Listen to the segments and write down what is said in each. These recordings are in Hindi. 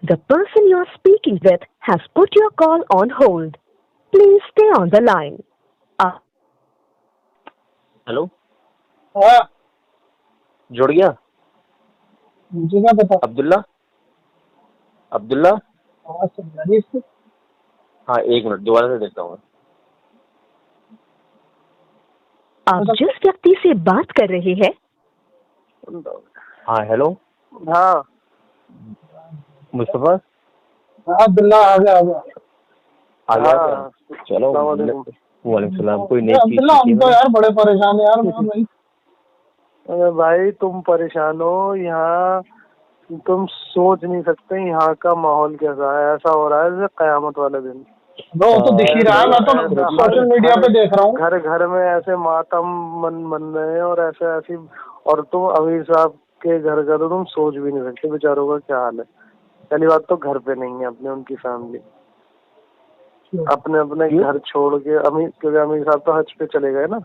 The person you are speaking with has put your call on hold. Please stay on the line. Hello, हाँ, जुड़ गया? मुझे क्या पता। अब्दुल्ला अब्दुल्ला आवाज सुन रही है इसकी? हाँ, एक मिनट दोबारा से देखता हूँ। आप जिस व्यक्ति से बात कर रहे हैं। हाँ हेलो, हाँ मुस्तफा हाँ, अब्दुल्ला आ गया आ गया हाँ। क्या? चलो, वालेकुम सलाम। कोई नई चीज अब्दुल्ला, हम तो यार बड़े परेशान है यार। भाई अरे भाई तुम परेशान हो, यहाँ तुम सोच नहीं सकते यहाँ का माहौल कैसा है। ऐसा हो रहा है जैसे कयामत वाले दिन। वो तो दिख ही रहा है, मैं तो सोशल मीडिया पे देख रहा हूँ। घर घर में ऐसे मातम मन रहे हैं और ऐसी। और तुम अमीर साहब के घर का तो तुम सोच भी नहीं सकते बेचारों का क्या हाल है। पहली बात तो घर पे नहीं है अपने, उनकी फैमिली अपने अपने घर छोड़ के क्योंकि अमीर साहब तो हज पे चले गए ना।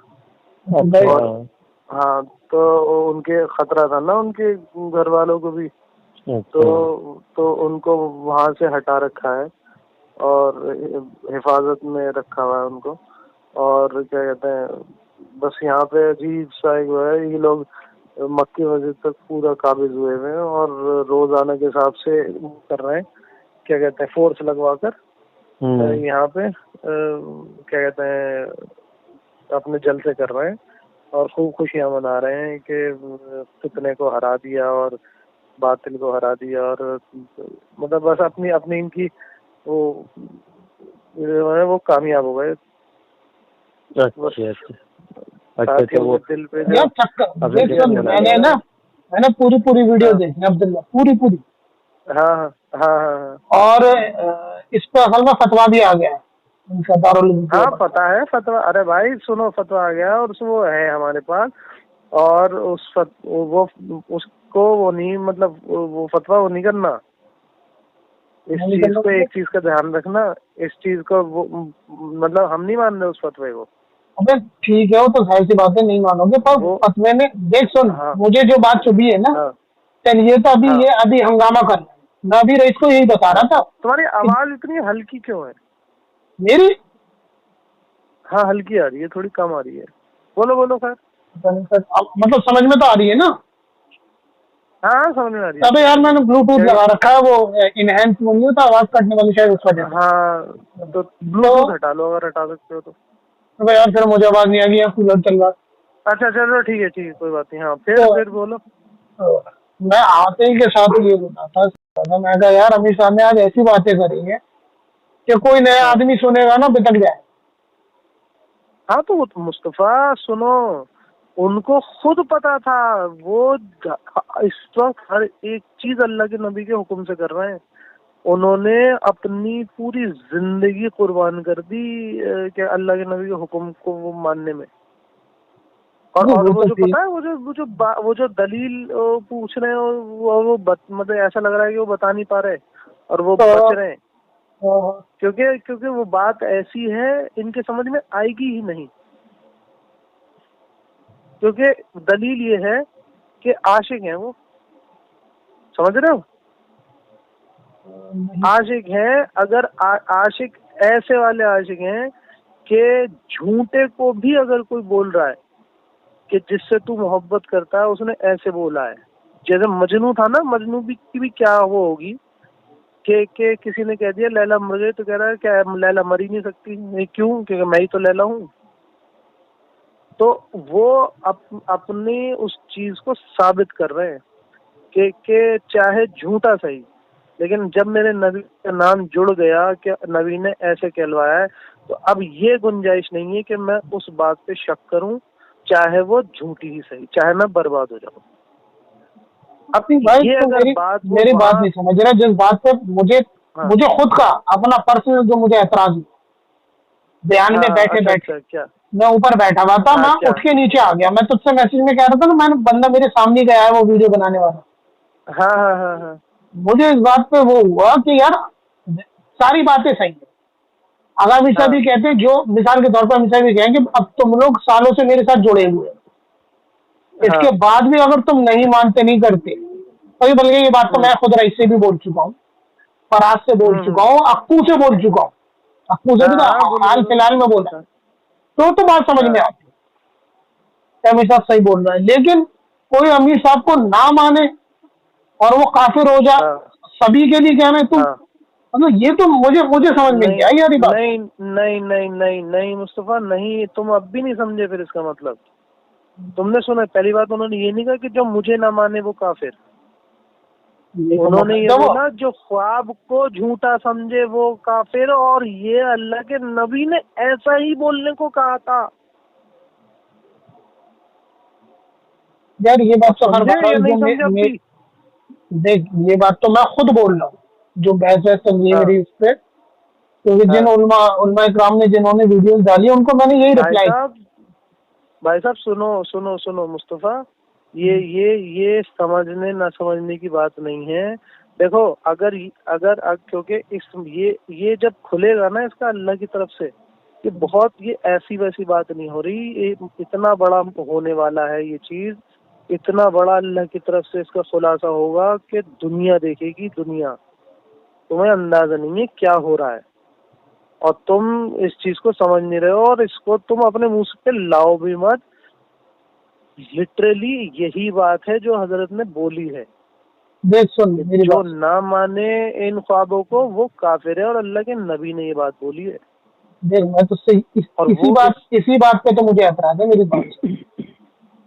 और हाँ, तो उनके खतरा था ना उनके घर वालों को भी। तो उनको वहां से हटा रखा है और हिफाजत में रखा हुआ है उनको। और क्या कहते हैं, बस यहाँ पे अजीब सा एक है, ये लोग मक्की मस्जिद तक पूरा काबिज हुए हुए हैं और रोजाना के हिसाब से कर रहे हैं, क्या कहते हैं, फोर्स लगवा कर यहाँ पे क्या कहते हैं, अपने जलसे कर रहे हैं और खूब खुशियां मना रहे हैं कि फितने को हरा दिया और बातिल को हरा दिया। और मतलब बस अपनी अपनी इनकी वो कामयाब हो गए। अच्छा वो दिल पे यार चक्कर मैंने पूरी वीडियो देखी अब्दुल्ला, पूरी। हाँ हाँ। और इस पर असल में फतवा भी आ गया है उनका दारुल उलूम। हाँ पता है फतवा। अरे भाई सुनो, फतवा आ गया और वो है हमारे पास। और उसको वो नहीं, मतलब वो फतवा वो नहीं करना। इस चीज को, एक चीज का ध्यान रखना, इस चीज को वो मतलब हम नहीं मान रहे उस फतवे को। अबे ठीक है, वो तो जाहिर सी बातें नहीं मानोगे, पर फतवे में देख सुन। हाँ। मुझे जो बात चुभी है ना, चल ये तो अभी ये अभी हंगामा कर, मैं अभी रईस को यही बता रहा था। तुम्हारी आवाज इतनी हल्की क्यों है? मेरी? हाँ हल्की आ रही है, थोड़ी कम आ रही है। बोलो खैर। मतलब समझ में तो आ रही है ना? हाँ समझ में आ रही है। अबे यार मैंने ब्लूटूथ लगा रखा है, वो इनहेंस नहीं होता, आवाज कटने वाली शायद उस वजह से। हाँ तो ब्लूटूथ हटा लो अगर हटा सकते हो तो। अबे यार फिर मुझे आवाज नहीं आ गई, कूलर चल रहा। अच्छा चलो ठीक है कोई बात नहीं। हाँ फिर बोलो। मैं आते ही के साथ ये बताता था, मैं कहा यार अमीर साहब ने आज ऐसी बातें करी है कि कोई नया आदमी सुनेगा ना बितक जाए। हाँ तो मुस्तफा सुनो, उनको खुद पता था, वो इस वक्त हर एक चीज अल्लाह के नबी के हुक्म से कर रहे हैं। उन्होंने अपनी पूरी जिंदगी कुर्बान कर दी कि अल्लाह के नबी के हुक्म को वो मानने में। और वो जो पता है, वो जो दलील पूछ रहे हैं वो मतलब ऐसा लग रहा है कि वो बता नहीं पा रहे और वो बच रहे हैं। क्योंकि वो बात ऐसी है, इनके समझ में आएगी ही नहीं। क्योंकि दलील ये है कि आशिक हैं वो, समझ रहे हो? आशिक हैं। अगर आशिक ऐसे वाले आशिक हैं कि झूठे को भी अगर कोई बोल रहा है कि जिससे तू मोहब्बत करता है, उसने ऐसे बोला है। जैसे मजनू था ना, मजनू की भी क्या वो होगी कि किसी ने कह दिया लैला मर गई, तो कह रहा है क्या लैला मर ही नहीं सकती? नहीं, क्यों? क्योंकि मैं ही तो लैला हूँ। तो वो अपनी उस चीज को साबित कर रहे हैं कि चाहे झूठा सही, लेकिन जब मेरे नबी का नाम जुड़ गया कि नबी ने ऐसे कहलवाया है, तो अब ये गुंजाइश नहीं है कि मैं उस बात पे शक करूं, चाहे वो झूठी ही सही, चाहे मैं बर्बाद हो जाऊं। अपनी भाई ये अगर मेरी बात नहीं समझ रहा, जिस बात पे मुझे खुद का अपना पर्सनल जो मुझे ऐतराज है, बयान में बैठे क्या मैं ऊपर बैठा हुआ था, मैं उठ के नीचे आ गया। मैं तुझसे मैसेज में कह रहा था ना, मैंने बंदा मेरे सामने गया है वो वीडियो बनाने वाला। हाँ। मुझे इस बात पे वो हुआ कि यार सारी बातें सही है। अगर अमित शाह भी कहते हैं, जो मिसाल के तौर पर अमित शाह भी कहें कि अब तुम लोग सालों से मेरे साथ जुड़े हुए, इसके बाद भी अगर तुम नहीं मानते, नहीं करते, तो बल्कि ये बात तो मैं खुद रईस से भी बोल चुका हूँ फराज से बोल चुका हूँ, अक्कू से बोल चुका हूँ, अक्कू से भी तो हाल फिलहाल में बोला, तो बात समझ में आती है अमीर साहब सही बोल रहा है। लेकिन कोई अमीर साहब को ना माने और वो काफिर हो जाए सभी के लिए कहना है, तुम मतलब ये तो मुझे समझ में नहीं आई यार ये बात। नहीं नहीं नहीं नहीं नहीं मुस्तफा नहीं, तुम अब भी नहीं समझे फिर इसका मतलब। तुमने सुना, पहली बात उन्होंने ये नहीं कहा कि जो मुझे ना माने वो काफिर, उन्होंने ये बोला जो ख्वाब को झूठा समझे वो काफिर, और ये अल्लाह के नबी ने ऐसा ही बोलने को कहा था। यार ये बात तो हर बार देख, ये बात तो मैं खुद बोल रहा हूँ, जो बहस है चल रही है मेरी इस पे, क्योंकि जिन उलमा इकराम ने जिन्होंने वीडियोस डाली उनको मैंने यही रिप्लाई। भाई साहब सुनो सुनो सुनो मुस्तफा, ये समझने ना समझने की बात नहीं है। देखो अगर क्योंकि ये जब खुलेगा ना इसका अल्लाह की तरफ से, ये बहुत ये ऐसी वैसी बात नहीं हो रही, ये इतना बड़ा होने वाला है ये चीज, इतना बड़ा अल्लाह की तरफ से इसका खुलासा होगा कि दुनिया देखेगी, दुनिया, तुम्हें अंदाजा नहीं है क्या हो रहा है और तुम इस चीज को समझ नहीं रहे हो, और इसको तुम अपने मुंह पे लाओ भी मत। लिटरली यही बात है जो हजरत ने बोली है। देख सुन, जो ना माने इन ख्वाबों को वो काफिर है, और अल्लाह के नबी ने ये बात बोली है। देख मैं तुझसे इसी बात पे तो मुझे ऐतराज है मेरी बात।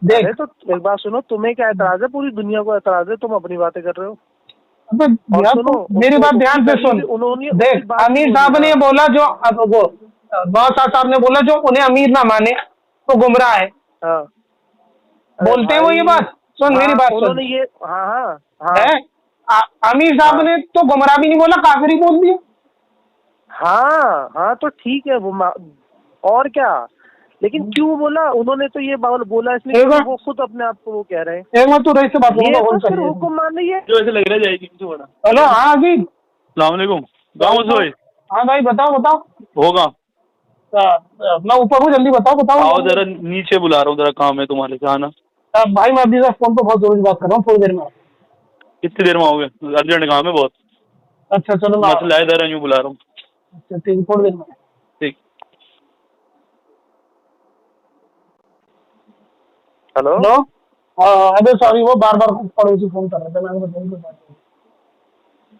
देख तो एक बात सुनो, तुम्हें क्या ऐतराज है, पूरी दुनिया को ऐतराज है, तुम अपनी बातें कर रहे हो। और सुनो मेरी बात ध्यान से सुन, देख अमीर साहब ने बोला, जो बादशाह साहब ने बोला जो उन्हें अमीर ना माने तो गुमराह है, बोलते हैं वो ये बात। सुन मेरी बात सुन, ये अमीर साहब ने तो गुमराह भी नहीं बोला, काफिर ही बोल दिया। हाँ तो ठीक है वो और क्या, लेकिन क्यों बोला उन्होंने, तो ये बोला इसलिए वो खुद अपने आप को वो कह रहे हैं। एक तो रईस से बात करूंगा, हुक्म मान रही है जो ऐसे लग रहा जाएगी। हेलो, हाँ जी, अस्सलाम वालेकुम। गाँव हाँ भाई बताओ होगा, मैं ऊपर हूँ, जल्दी बताओ। आओ जरा, नीचे बुला रहा हूँ, जरा काम है तुम्हारे से, आना। भाई मैं अभी फोन पे बहुत जरूरी बात कर रहा हूँ, थोड़ी देर में। कितनी देर में आओगे? अर्जेंट काम है बहुत। अच्छा चलो, मसला है, इधर यूँ बुला रहा हूँ। अच्छा ठीक है, थोड़ी देर में। ठीक। हेलो अबे सॉरी, वो बार पड़ोसी फोन कर रहे थे, मैंने बताया।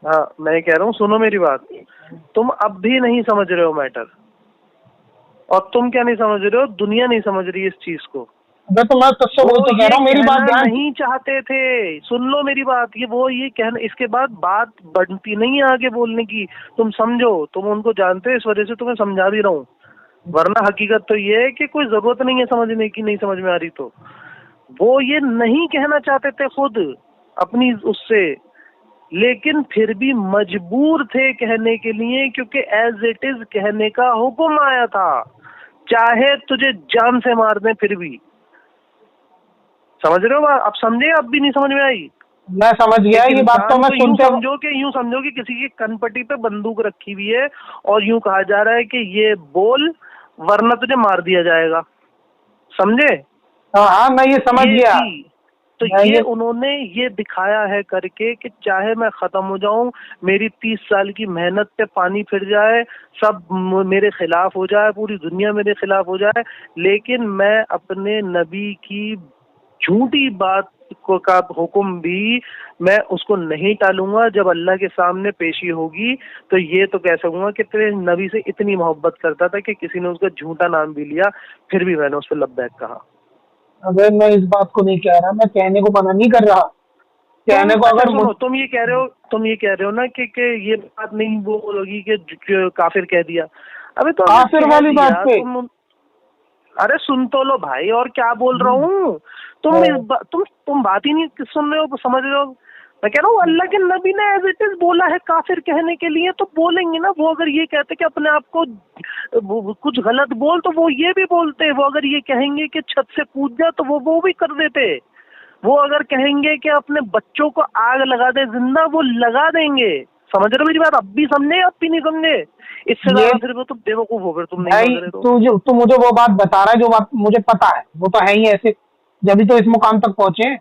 हाँ मैं कह रहा हूँ, सुनो मेरी बात, तुम अब भी नहीं समझ रहे हो मैटर, और तुम क्या नहीं समझ रहे हो, दुनिया नहीं समझ रही इस चीज को। तो मैं तुझसे वो तो कह रहा हूँ, मेरी बात नहीं चाहते थे, सुन लो मेरी बात, ये कहना, इसके बाद बात बढ़ती नहीं है आगे बोलने की, तुम समझो, तुम उनको जानते हो, इस वजह से तुम्हें समझा भी रहा हूँ, वरना हकीकत तो ये है कि कोई जरूरत नहीं है समझने की, नहीं समझ में आ रही तो। वो ये नहीं कहना चाहते थे खुद अपनी उससे, लेकिन फिर भी मजबूर थे कहने के लिए, क्योंकि एज इट इज कहने का हुक्म आया था, चाहे तुझे जान से मार दें फिर भी। समझ रहे हो? अब समझे? अब भी नहीं समझ में आई? मैं समझ गया ये बात, तो मैं यूं समझो कि किसी की कनपट्टी पे बंदूक रखी हुई है और यूं कहा जा रहा है कि ये बोल वरना तुझे मार दिया जाएगा। समझे? हाँ मैं ये समझ गया। तो ये उन्होंने ये दिखाया है करके कि चाहे मैं खत्म हो जाऊं, मेरी 30 साल की मेहनत पे पानी फिर जाए, सब मेरे खिलाफ हो जाए, पूरी दुनिया मेरे खिलाफ हो जाए, लेकिन मैं अपने नबी की झूठी बात का हुक्म भी मैं उसको नहीं टालूंगा। जब अल्लाह के सामने पेशी होगी तो ये तो कह सकूंगा कि तेरे नबी से इतनी मोहब्बत करता था कि किसी ने उसका झूठा नाम भी लिया, फिर भी मैंने उस पर लब्बैक कहा। अगर मैं इस बात को नहीं कह रहा, मैं कहने को मना नहीं कर रहा, कहने को अगर सुनो, तुम ये कह रहे हो ना कि ये बात नहीं बोलोगी कि काफिर कह दिया। अबे तो काफिर वाली बात पे अरे सुन तो लो भाई, और क्या बोल रहा हूँ, तुम बात ही नहीं सुन रहे हो, समझ रहे हो? मैं कह रहा हूँ अल्लाह के नबी ने एज इट इज बोला है काफिर कहने के लिए, तो बोलेंगे ना। वो अगर ये कहते कि अपने आप को कुछ गलत बोल, तो वो ये भी बोलते। वो अगर ये कहेंगे कि छत से कूद जा, तो वो भी कर देते। वो अगर कहेंगे कि अपने बच्चों को आग लगा दे जिंदा, वो लगा देंगे। समझ रहे हो मेरी बात? अब भी समझे, अब भी नहीं समझे? इससे ज्यादा फिर वो तुम बेवकूफ हो, फिर तुम नहीं समझ रहे। तू मुझे वो बात बता रहा है जो बात मुझे पता है, वो तो है ही ऐसे, जब भी तो इस मुकाम तक पहुंचे।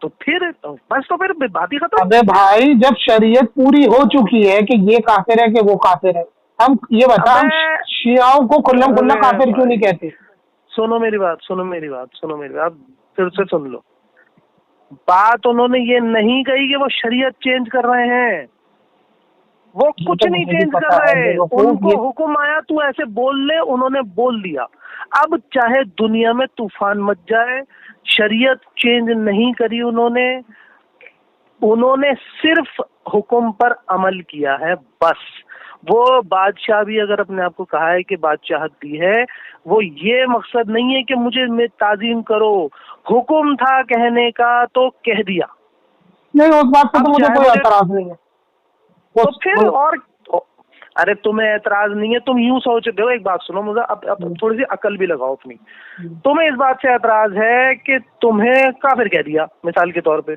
तो फिर बस, तो फिर बात ही खत्म। अबे भाई जब शरीयत पूरी हो चुकी है कि ये काफिर है कि वो काफिर है, हम ये बता, हम अबे, शियाओं को खुल्लम खुल्ला अरे काफिर क्यों नहीं भाई, कहते? सुनो मेरी बात, सुनो मेरी बात, सुनो मेरी बात, फिर से सुन लो। बात उन्होंने ये नहीं कही कि वो शरीयत चेंज कर रहे हैं, वो कुछ तो नहीं मुझे भी चेंज पता कर है, रहे। बेवकूफ, उनको ये हुक्म आया तू ऐसे बोल ले, उन्होंने बोल दिया। अब चाहे दुनिया में तूफान मच जाए, शरीयत चेंज नहीं करी उन्होंने, उन्होंने सिर्फ हुक्म पर अमल किया है बस। वो बादशाह भी अगर अपने आप को कहा है कि बादशाहत दी है, वो ये मकसद नहीं है कि मुझे मैं ताजीम करो, हुक्म था कहने का तो कह दिया। नहीं, उस बात पे अब तो मुझे चाहे कोई मुझे- एतराज नहीं है। तो फिर और अरे तुम्हें एतराज नहीं है, तुम यूं सोचते हो। एक बात सुनो मुझे, अब थोड़ी सी अकल भी लगाओ अपनी। तुम्हें इस बात से एतराज है कि तुम्हें काफिर कह दिया मिसाल के तौर पे,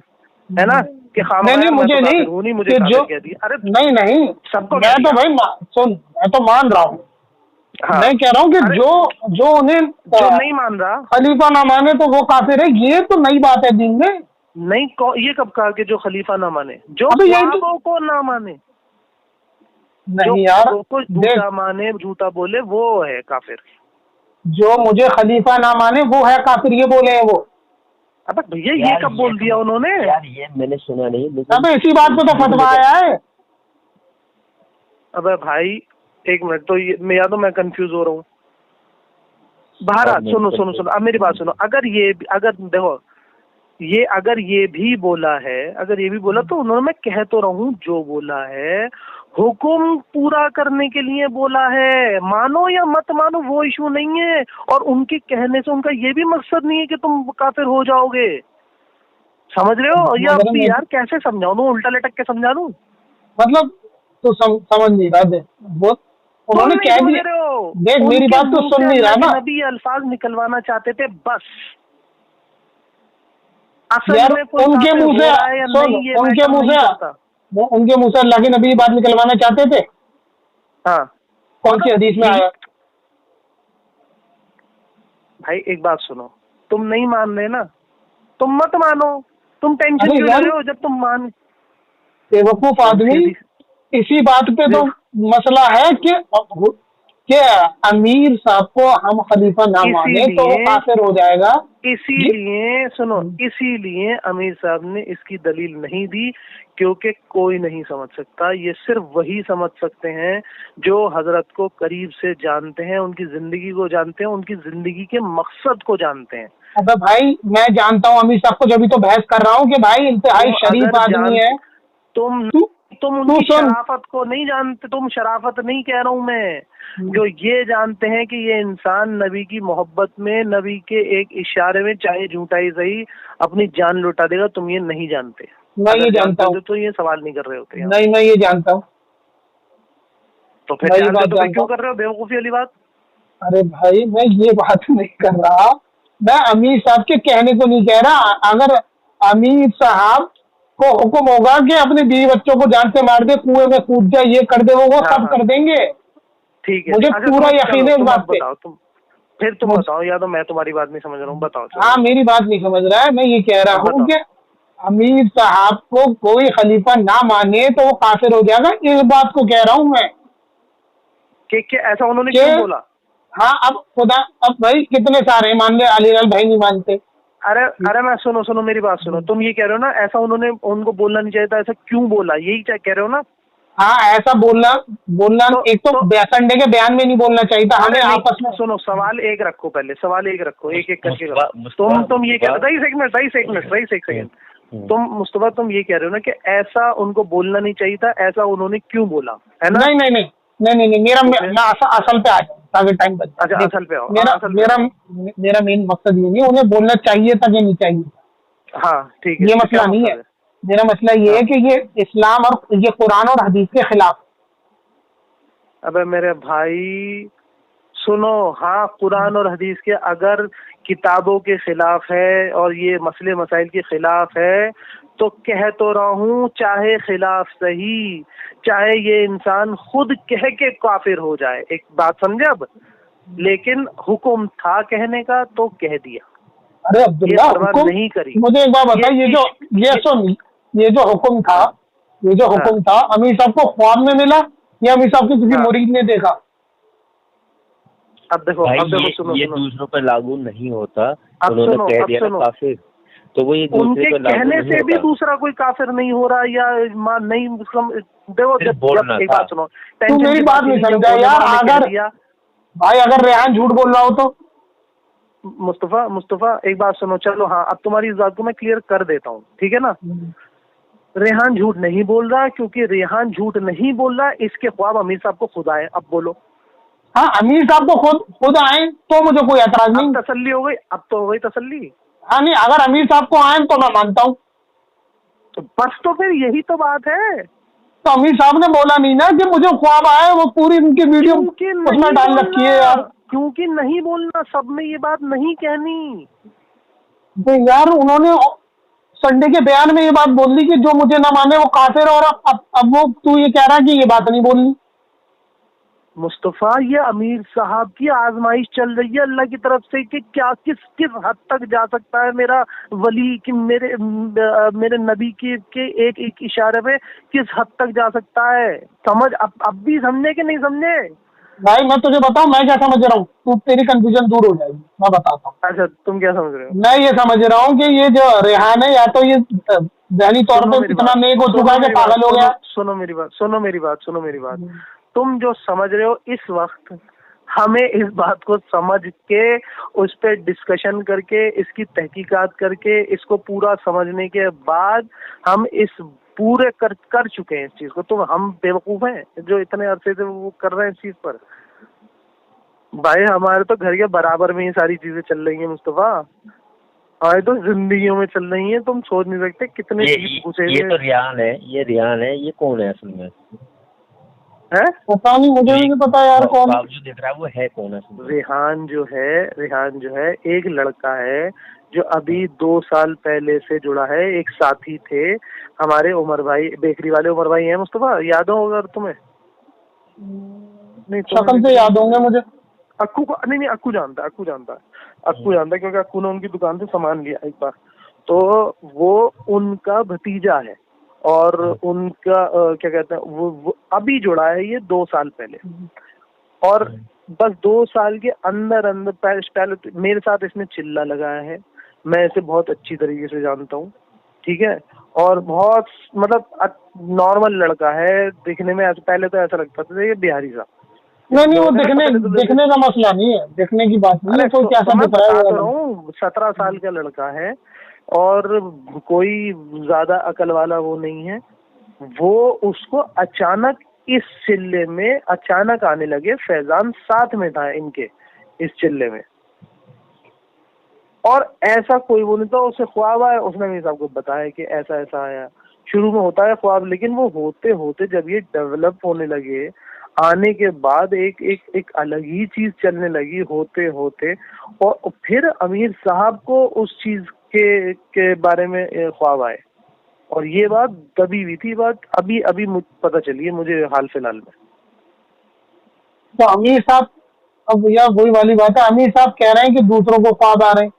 है ना, कि नहीं नहीं, मुझे नहीं, मुझे कि काफिर जो कह दिया। अरे नहीं नहीं, सबको मैं कह तो दिया। भाई सुन, मैं तो मान रहा हूँ। हाँ, मैं कह रहा हूँ कि अरे, जो उन्हें जो नहीं मान रहा, खलीफा ना माने तो वो काफिर है, ये तो नई बात है दीन में। नहीं ये कब कहा कि जो खलीफा ना माने, जो अबे यही तो- ख्वाबों को ना माने, जो नहीं यार, ख्वाबों को देख, झूठा माने, झूठा बोले, वो है काफिर। जो मुझे खलीफा ना माने वो है काफिर, ये बोले हैं वो। अबे भैया ये कब बोल दिया उन्होंने? यार ये मैंने सुना नहीं, लेकिन अबे इसी बात पे तो फतवा आया है। अबे भाई एक मिनट, तो ये मैं, या तो मैं कंफ्यूज हो रहा हूँ। भारत, सुनो सुनो सुनो, अब मेरी बात सुनो। अगर देखो, ये अगर ये भी बोला है, अगर ये भी बोला, तो उन्होंने, मैं कह तो रहा हूँ, जो बोला है हुक्म पूरा करने के लिए बोला है। मानो या मत मानो वो इशू नहीं है, और उनके कहने से उनका ये भी मकसद नहीं है कि तुम काफिर हो जाओगे। समझ रहे हो? या अब भी यार कैसे समझाऊं, तो उल्टा लटक के समझा दूं? मतलब तू समझ नहीं रहा। देख वो उन्होंने तुम नहीं कह समझ दिया। रहे हो। देख मेरी उनके बात तो मुंह सुन से नहीं रहा अल्लाह ना के नबी अल्फाज निकलवाना चाहते थे बस। असल यार, में कोई उनके काफिर मुंह हो से रहा है या सुन, नहीं, ये उनके मैटर मुंह नहीं से करता। वो उनके मुंह से अल्लाह के नबी की बात निकलवाना चाहते थे। हाँ, कौन सी हदीस में आया? भाई एक बात सुनो, तुम नहीं मान रहे ना, तुम मत मानो। तुम टेंशन अरे क्यों ले यार, रहे हो जब तुम मान? बेवकूफ आदमी, इसी बात पे तो मसला है कि अमीर साहब को हम खलीफा ना माने तो वो काफिर हो जाएगा। इसीलिए सुनो, इसीलिए अमीर साहब ने इसकी दलील नहीं दी, क्योंकि कोई नहीं समझ सकता। ये सिर्फ वही समझ सकते हैं जो हजरत को करीब से जानते हैं, उनकी जिंदगी को जानते हैं, उनकी जिंदगी के मकसद को जानते हैं। अबे भाई मैं जानता हूँ अमीर साहब को, जब भी तो बहस कर रहा हूँ कि भाई इंतहाई शरीफ आदमी है। तुम उनकी शराफत को नहीं जानते। तुम शराफत नहीं कह रहा हूँ मैं, जो ये जानते हैं कि ये इंसान नबी की मोहब्बत में, नबी के एक इशारे में, चाहे झूठा ही सही, अपनी जान लुटा देगा। तुम ये नहीं जानते। मैं ये जानता हूँ, तो ये सवाल नहीं कर रहे होते। नहीं मैं ये जानता हूँ। तो फिर क्यों कर रहे हो बेवकूफी वाली बात? अरे भाई मैं ये बात नहीं कर रहा, मैं अमीर साहब के कहने को नहीं कह रहा। अगर अमीर साहब को हुक्म होगा कि अपने बीवी बच्चों को जान से मार दे, कुएं में कूद जाए, ये कर दे, वो सब कर देंगे। ठीक है, मुझे पूरा यकीन है इस बात पे। फिर तुम बताओ, या तो मैं तुम्हारी बात नहीं समझ रहा हूँ, बताओ। हाँ, मेरी बात नहीं समझ रहा है। मैं ये कह रहा हूँ कि अमीर साहब को कोई खलीफा ना माने तो वो काफिर हो जाएगा, इस बात को कह रहा हूँ मैं। कि ऐसा उन्होंने क्यों बोला? हाँ, अब भाई कितने सारे मान ले, अलीलाल भाई नहीं मानते। अरे मैं सुनो मेरी बात सुनो। तुम ये कह रहे हो ना, ऐसा उनको बोलना नहीं चाहिए था, ऐसा क्यों बोला, यही क्या कह रहे हो ना? हाँ, ऐसा बोलना एक तो संडे के बयान में नहीं बोलना चाहिए था, हमें आपस में। सुनो, सवाल एक रखो, पहले सवाल एक रखो, एक एक करके। तुम ये कह रहे हो, रईस एक सेकंड। तुम मुस्तफा, तुम ये कह रहे हो ना कि ऐसा उनको बोलना नहीं चाहिए था, ऐसा उन्होंने क्यों बोला, है ना? नहीं, मेरा असल पे आ जाए ताकि टाइम बच। अच्छा, असल पे आओ। मेरा मेन मकसद ये नहीं उन्हें बोलना चाहिए था कि नहीं चाहिए। हाँ ठीक है, ये मसला नहीं है। मेरा मसला ये है कि ये इस्लाम और ये कुरान और हदीस के खिलाफ। अबे मेरे भाई सुनो, हाँ कुरान और हदीस के अगर किताबों के खिलाफ है और ये मसले मसाइल के खिलाफ है, तो कह तो रहा हूँ, चाहे खिलाफ सही, चाहे ये इंसान खुद कह के काफिर हो जाए, एक बात समझे अब, लेकिन हुक्म था कहने का तो कह दिया। अरे अब्दुल्ला, ये परवाह हुक्म नहीं करी। मुझे एक बात बता, ये जो हुक्म था, हुक्म था, अमीर साहब को ख्वाब में मिला या अमीर साहब के किसी हाँ। मुरीद ने देखा? अब देखो, भाई सुनो ये सुनो, दूसरों पर लागू नहीं होता, अब उन्होंने सुनो, कह अब दिया ना सुनो। काफिर, तो वो ये दूसरे उनके पर लागू कहने नहीं से भी होता। दूसरा कोई काफिर नहीं हो रहा या नहीं मुस्लिम। देखो सिर्फ जब बोलना एक था। बात सुनो, तू टेंशन मेरी की बात ही नहीं जब समझा बोलने यार। वाले कह अगर दिया। भाई अगर रेहान झूठ बोल रहा हो तो मुस्तफा एक बात सुनो, चलो हाँ, अब तुम्हारी इस बात को मैं क्लियर कर देता हूँ, ठीक है ना। रेहान झूठ नहीं बोल रहा, क्योंकि रेहान झूठ नहीं बोल रहा, इसके ख्वाब अमीर साहब को खुद आए। अब बोलो। हाँ, अमीर साहब को खुद आए तो मुझे कोई एतराज नहीं। अब तसल्ली हो गई, अब तो हो गई तसल्ली। हाँ नहीं, अगर अमीर साहब को आए तो मैं मानता हूँ। तो बस, तो फिर यही तो बात है। तो अमीर साहब ने बोला नहीं ना कि मुझे ख्वाब आया, वो पूरी उनकी वीडियो क्योंकि उसमें नहीं डाल रखी है बोलना, यार। क्योंकि नहीं बोलना, सब में ये बात नहीं कहनी। तो यार उन्होंने संडे के बयान में ये बात बोल दी कि जो मुझे ना माने वो काफिर, और अब वो तू ये कह रहा है कि ये बात नहीं बोलनी। मुस्तफा, ये अमीर साहब की आजमाइश चल रही है अल्लाह की तरफ से कि क्या किस हद तक जा सकता है मेरा वली, कि मेरे नबी के एक इशारे पे किस हद तक जा सकता है। समझ, अब भी समझे कि नहीं समझे? भाई मैं तुझे बताऊं मैं क्या समझ रहा हूँ, तू तेरी कंफ्यूजन दूर हो जाएगी, मैं बताता हूँ। अच्छा, तुम क्या समझ रहे हो? मैं ये समझ रहा हूँ कि ये जो रेहान है, या तो ये ज़हनी तौर सुनो पे मेरी इतना बात, नेक हो सुनो चुका है कि मेरी बात, पागल हो गया। सुनो मेरी बात। तुम जो समझ रहे हो इस वक्त, हमें इस बात को समझ के उस पर डिस्कशन करके, इसकी तहकीकात करके, इसको पूरा समझने के बाद हम इस पूरे कर चुके हैं इस चीज को। तो हम बेवकूफ हैं जो इतने अरसे से वो कर रहे हैं इस चीज पर? भाई हमारे तो घर के बराबर में ही सारी चीजें चल रही हैं मुस्तफा, हमारी तो जिंदगियों में चल रही है। तुम सोच नहीं सकते कितने डीप घुसे हुए। ये तो रियान है, ये कौन है असल में? है पता नहीं, मुझे भी नहीं पता यार कौन। जो दिख रहा है वो है कौन है? रेहान जो है एक लड़का है जो अभी 2 साल पहले से जुड़ा है। एक साथी थे हमारे, उमर भाई, बेकरी वाले उमर भाई हैं मुस्तफा, याद हो अगर तुम्हें? नहीं, शक्ल से याद होंगे मुझे। अक्कू को नहीं, अक्कू जानता है क्योंकि अक्कू ने उनकी दुकान से सामान लिया एक बार। तो वो उनका भतीजा है, और उनका क्या कहते हैं, वो अभी जुड़ा है ये 2 साल पहले, और बस 2 साल के अंदर पहले तो मेरे साथ इसने चिल्ला लगाया है। मैं इसे बहुत अच्छी तरीके से जानता हूँ, ठीक है, और बहुत मतलब नॉर्मल लड़का है दिखने में। पहले तो ऐसा लगता था ये बिहारी सा। नहीं, वो दिखने का मसला नहीं है, दिखने की बात नहीं है, कोई कैसा दिख रहा है। 17 साल का लड़का है, और कोई ज्यादा अकल वाला वो नहीं है। वो उसको अचानक इस चिल्ले में अचानक आने लगे। फैजान साथ में था इनके इस चिल्ले में, और ऐसा कोई वो नहीं था। उसे ख्वाब आया, उसने मेरे साहब को बताया कि ऐसा ऐसा आया। शुरू में होता है ख्वाब, लेकिन वो होते होते जब ये डेवलप होने लगे, आने के बाद एक अलग ही चीज चलने लगी होते होते, और फिर अमीर साहब को उस चीज के बारे में ख्वाब आए। और ये बात दबी हुई थी, बात अभी पता चली है मुझे हाल फिलहाल में। तो अमीर साहब, अब यार वही वाली बात है, अमीर साहब कह रहे हैं कि दूसरों को ख्वाब आ रहे हैं।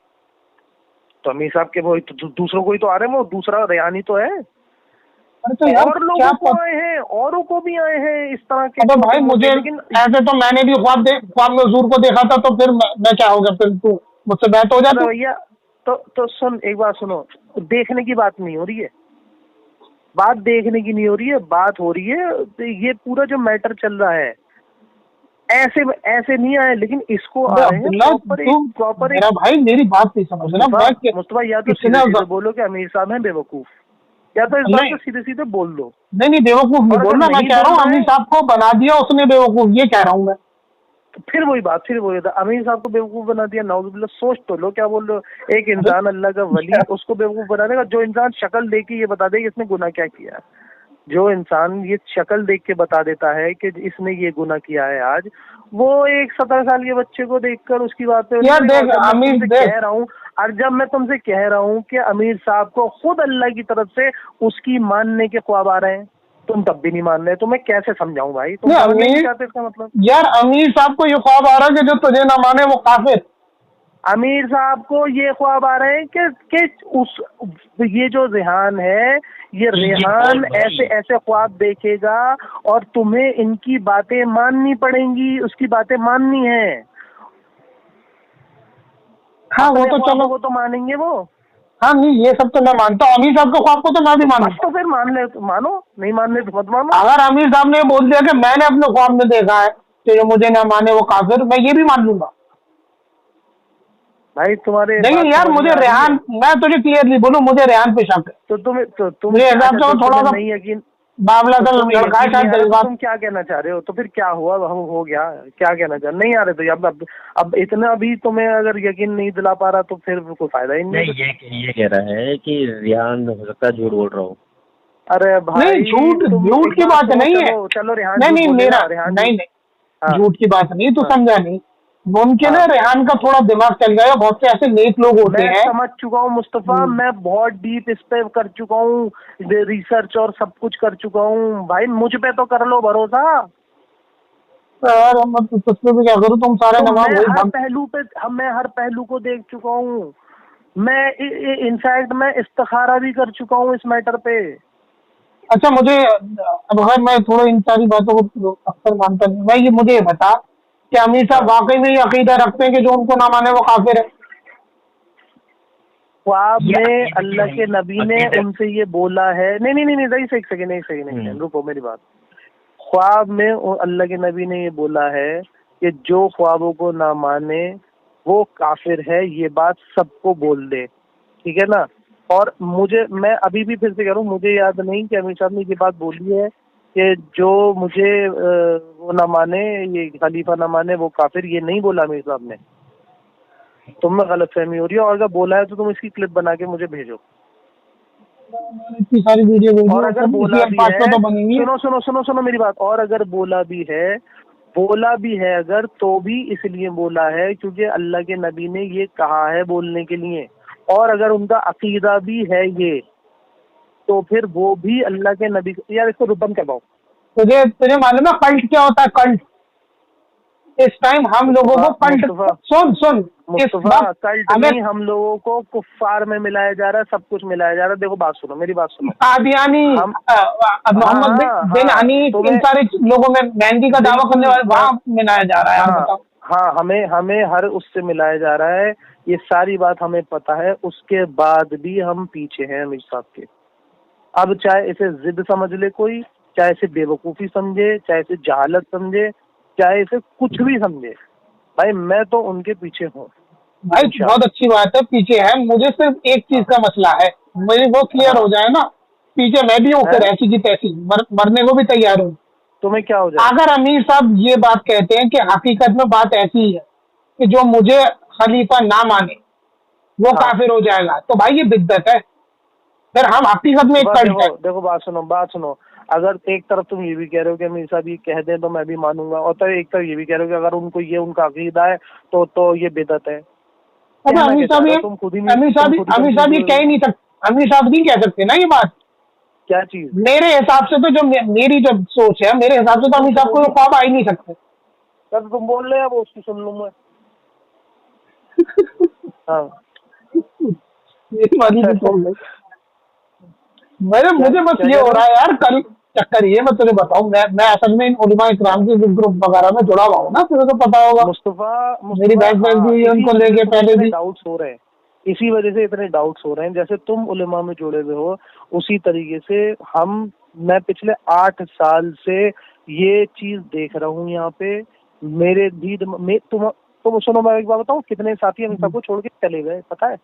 तो अमीर साहब के वो दूसरों को ही तो आ रहे हैं, वो दूसरा रेहानी तो है। अरे तो यार और लोगों को आए हैं, औरों को भी आए हैं इस तरह के। तो भाई मुझे, लेकिन ऐसे तो मैंने भी ख्वाब में हुजूर को देखा था, तो फिर मैं क्या हो गया? फिर तू मुझसे बैठ हो जाता भैया। तो सुन, एक बात सुनो, देखने की बात नहीं हो रही है, बात देखने की नहीं हो रही है, बात हो रही है तो ये पूरा जो मैटर चल रहा है, ऐसे नहीं आए, लेकिन इसको आ रहे हैं प्रॉपर। मेरा भाई मेरी बात नहीं समझ रहा मुस्तफा, या तो सीधे बोलो कि अमीर साहब हैं बेवकूफ, या तो इस बात को सीधे बोल दो। नहीं बेवकूफ नहीं बोलना, मैं कह रहा हूँ अमीर साहब को बना दिया उसने बेवकूफ, ये कह रहा हूँ मैं। तो फिर वही बात, अमीर साहब को बेवकूफ बना दिया। नाउजुबिल्लाह, सोच तो लो क्या बोल रहे हो। एक इंसान अल्लाह का वली, उसको बेवकूफ बना देगा। जो इंसान शक्ल देख के ये बता दे कि इसने गुनाह क्या किया, जो इंसान ये शक्ल देख के बता देता है कि इसने ये गुनाह किया है आज, वो एक 17 साल के बच्चे को देखकर उसकी बातें यार देख अमीर कह रहा हूँ। और जब मैं तुमसे कह रहा हूँ कि अमीर साहब को खुद अल्लाह की तरफ से उसकी मानने के ख्वाब आ रहे हैं, तुम तब भी नहीं मान रहे, तो मैं कैसे समझाऊं भाई? तुम समझ नहीं चाहते इसका मतलब? यार अमीर साहब को ये ख्वाब आ रहा है कि जो तुझे ना माने वो काफिर। अमीर साहब को ये ख्वाब आ रहे हैं कि ये जो रेहान है, ये रेहान ऐसे ऐसे ख्वाब देखेगा और तुम्हें इनकी बातें माननी पड़ेंगी, उसकी बातें माननी है। हाँ वो तो चलो, वो तो मानेंगे वो। हाँ नहीं ये सब तो मैं मानता हूँ, अमीर साहब के ख्वाब को तो मैं भी बस मानता तो फिर मान ले, तो मानो, नहीं मानने तो मत हूँ। मानो। अगर अमीर साहब ने बोल दिया कि मैंने अपने ख्वाब में देखा है कि जो मुझे ना माने वो काफिर, मैं ये भी मान लूंगा। भाई तुम्हारे लेकिन यार मुझे रेहान, मैं तुझे क्लियरली बोलूं, मुझे रेहान पे शक है। तो तुम मेरे हिसाब से वो थोड़ा सा नहीं यकीन, बावला सा तो लड़का है शायद जज्बात। तुम क्या कहना चाह रहे हो? तो फिर क्या हुआ, हो गया, क्या कहना चाह नहीं आ रहे? तो अब इतना भी तुम्हें अगर यकीन नहीं दिला पा रहा तो फिर कोई फायदा ही नहीं। ये कह रहा है कि रेहान हो सकता है झूठ बोल रहा हूँ। अरे भाई नहीं झूठ की बात नहीं है। चलो रेहान नहीं मेरा रेहान नहीं हाँ। झूठ की बात नहीं, तू हाँ। समझा नहीं। मुमकिन है हाँ। रेहान का थोड़ा दिमाग चल गया है, बहुत से ऐसे नेक लोग होते मैं हैं। समझ चुका हूँ मुस्तफा, मैं बहुत डीप इस पे कर चुका हूँ रिसर्च और सब कुछ कर चुका हूँ भाई, मुझ पे तो कर लो भरोसा। यार मैं तुझ पे भी क्या करूँ, तुम सारे तो नवाब वही मैं हर पहलू को देख चुका हूँ। मैं इनफैक्ट मैं इस्तिखारा भी कर चुका हूँ इस मैटर पे। अच्छा मुझे अब अगर मैं थोड़ा इन सारी बातों को अक्सर मानता नहीं, भाई ये मुझे बता कि अमीर साहब वाकई में ये अकीदा रखते हैं कि जो उनको ना माने वो काफिर है? ख्वाब में अल्लाह के नबी ने उनसे ये बोला है। नहीं एक सेकंड रुको मेरी बात। ख्वाब में अल्लाह के नबी ने ये बोला है कि जो ख्वाबों को ना माने वो काफिर है, ये बात सबको बोल दे, ठीक है ना? और मैं अभी भी फिर से कह रहा हूँ, मुझे याद नहीं कि अमीर साहब ने ये बात बोली है कि जो मुझे वो ना माने, ये खलीफा ना माने वो काफिर, ये नहीं बोला अमीर साहब ने। तुम में गलतफहमी हो रही है, और अगर बोला है तो तुम इसकी क्लिप बना के मुझे भेजो। इतनी सारी वीडियो और अगर बोला भी है, तो बनेंगी। सुनो मेरी बात, और अगर बोला भी है अगर, तो भी इसलिए बोला है क्योंकि अल्लाह के नबी ने ये कहा है बोलने के लिए। और अगर उनका अकीदा भी है ये, तो फिर वो भी अल्लाह के नबी, यार इसको रुबन करवाओ। तुझे मालूम है कल्ट क्या होता है? कल्ट इस टाइम हम लोगों को कल्ट, सुन इस वक्त कल्ट नहीं, हम लोगों को कुफ्फार में मिलाया जा रहा है, सब कुछ मिलाया जा रहा है। देखो बात सुनो, मेरी बात सुनो। कादियानी, मोहम्मद बिन हनीफ, इन सारे लोगों में मेहंदी का दावा करने वाले वहाँ मिलाया जा रहा है। हाँ हमें हर उससे मिलाया जा रहा है, ये सारी बात हमें पता है। उसके बाद भी हम पीछे हैं अमीर साहब के। अब चाहे इसे जिद समझ ले कोई, चाहे इसे बेवकूफ़ी समझे, चाहे इसे जहालत समझे, चाहे इसे कुछ भी समझे, भाई मैं तो उनके पीछे हूँ। भाई बहुत अच्छी बात है पीछे है। मुझे सिर्फ एक चीज का मसला है, मुझे वो क्लियर हो जाए ना, पीछे मैं भी हूँ फिर ऐसी की तैसी, मरने को भी तैयार हूँ। तुम्हें क्या हो जाए? अगर अमीर साहब ये बात कहते हैं कि हकीकत में बात ऐसी है कि जो मुझे खलीफा ना माने वो काफिर हो जाएगा, तो भाई ये बिद्दत है। फिर हम हकीकत में एक कल्ट है। देखो बात सुनो, अगर एक तरफ तुम ये भी कह रहे हो कि अमीर साहब ये कह दें तो मैं भी मानूंगा, और तो एक तरफ ये भी कह रहे हो कि अगर उनको ये उनका अकीदा है तो ये बिदअत है। अमीर साहब ये कह ही नहीं सकते, अमीर साहब नहीं कह सकते ना ये बात। क्या चीज? मेरे हिसाब से तो जो मेरी जो सोच है, मेरे हिसाब से तो अमीर साहब को ख्वाब आ ही नहीं सकते। तब तुम बोल रहे हो वो उसकी सुन लूँ मैं। हाँ मुझे बस ये हो रहा है यार, कल चक्कर ये मैं तुझे बताऊं, मैं असल में उलमा इकराम के ग्रुप वगैरह में जुड़ा हुआ हूँ ना, तुझे तो पता होगा मुस्तफा मेरी बहस भी हुई है उनको लेके पहले भी। डाउट्स हो रहे हैं, इसी वजह से इतने डाउट्स हो रहे हैं। जैसे तुम उलमा में जुड़े हुए हो, उसी तरीके से मैं पिछले 8 साल से ये चीज देख रहा हूँ यहाँ पे। मेरे भी तुम सुनो, मैं एक बात बताऊँ, कितने साथी हम सबको छोड़ के चले गए पता है?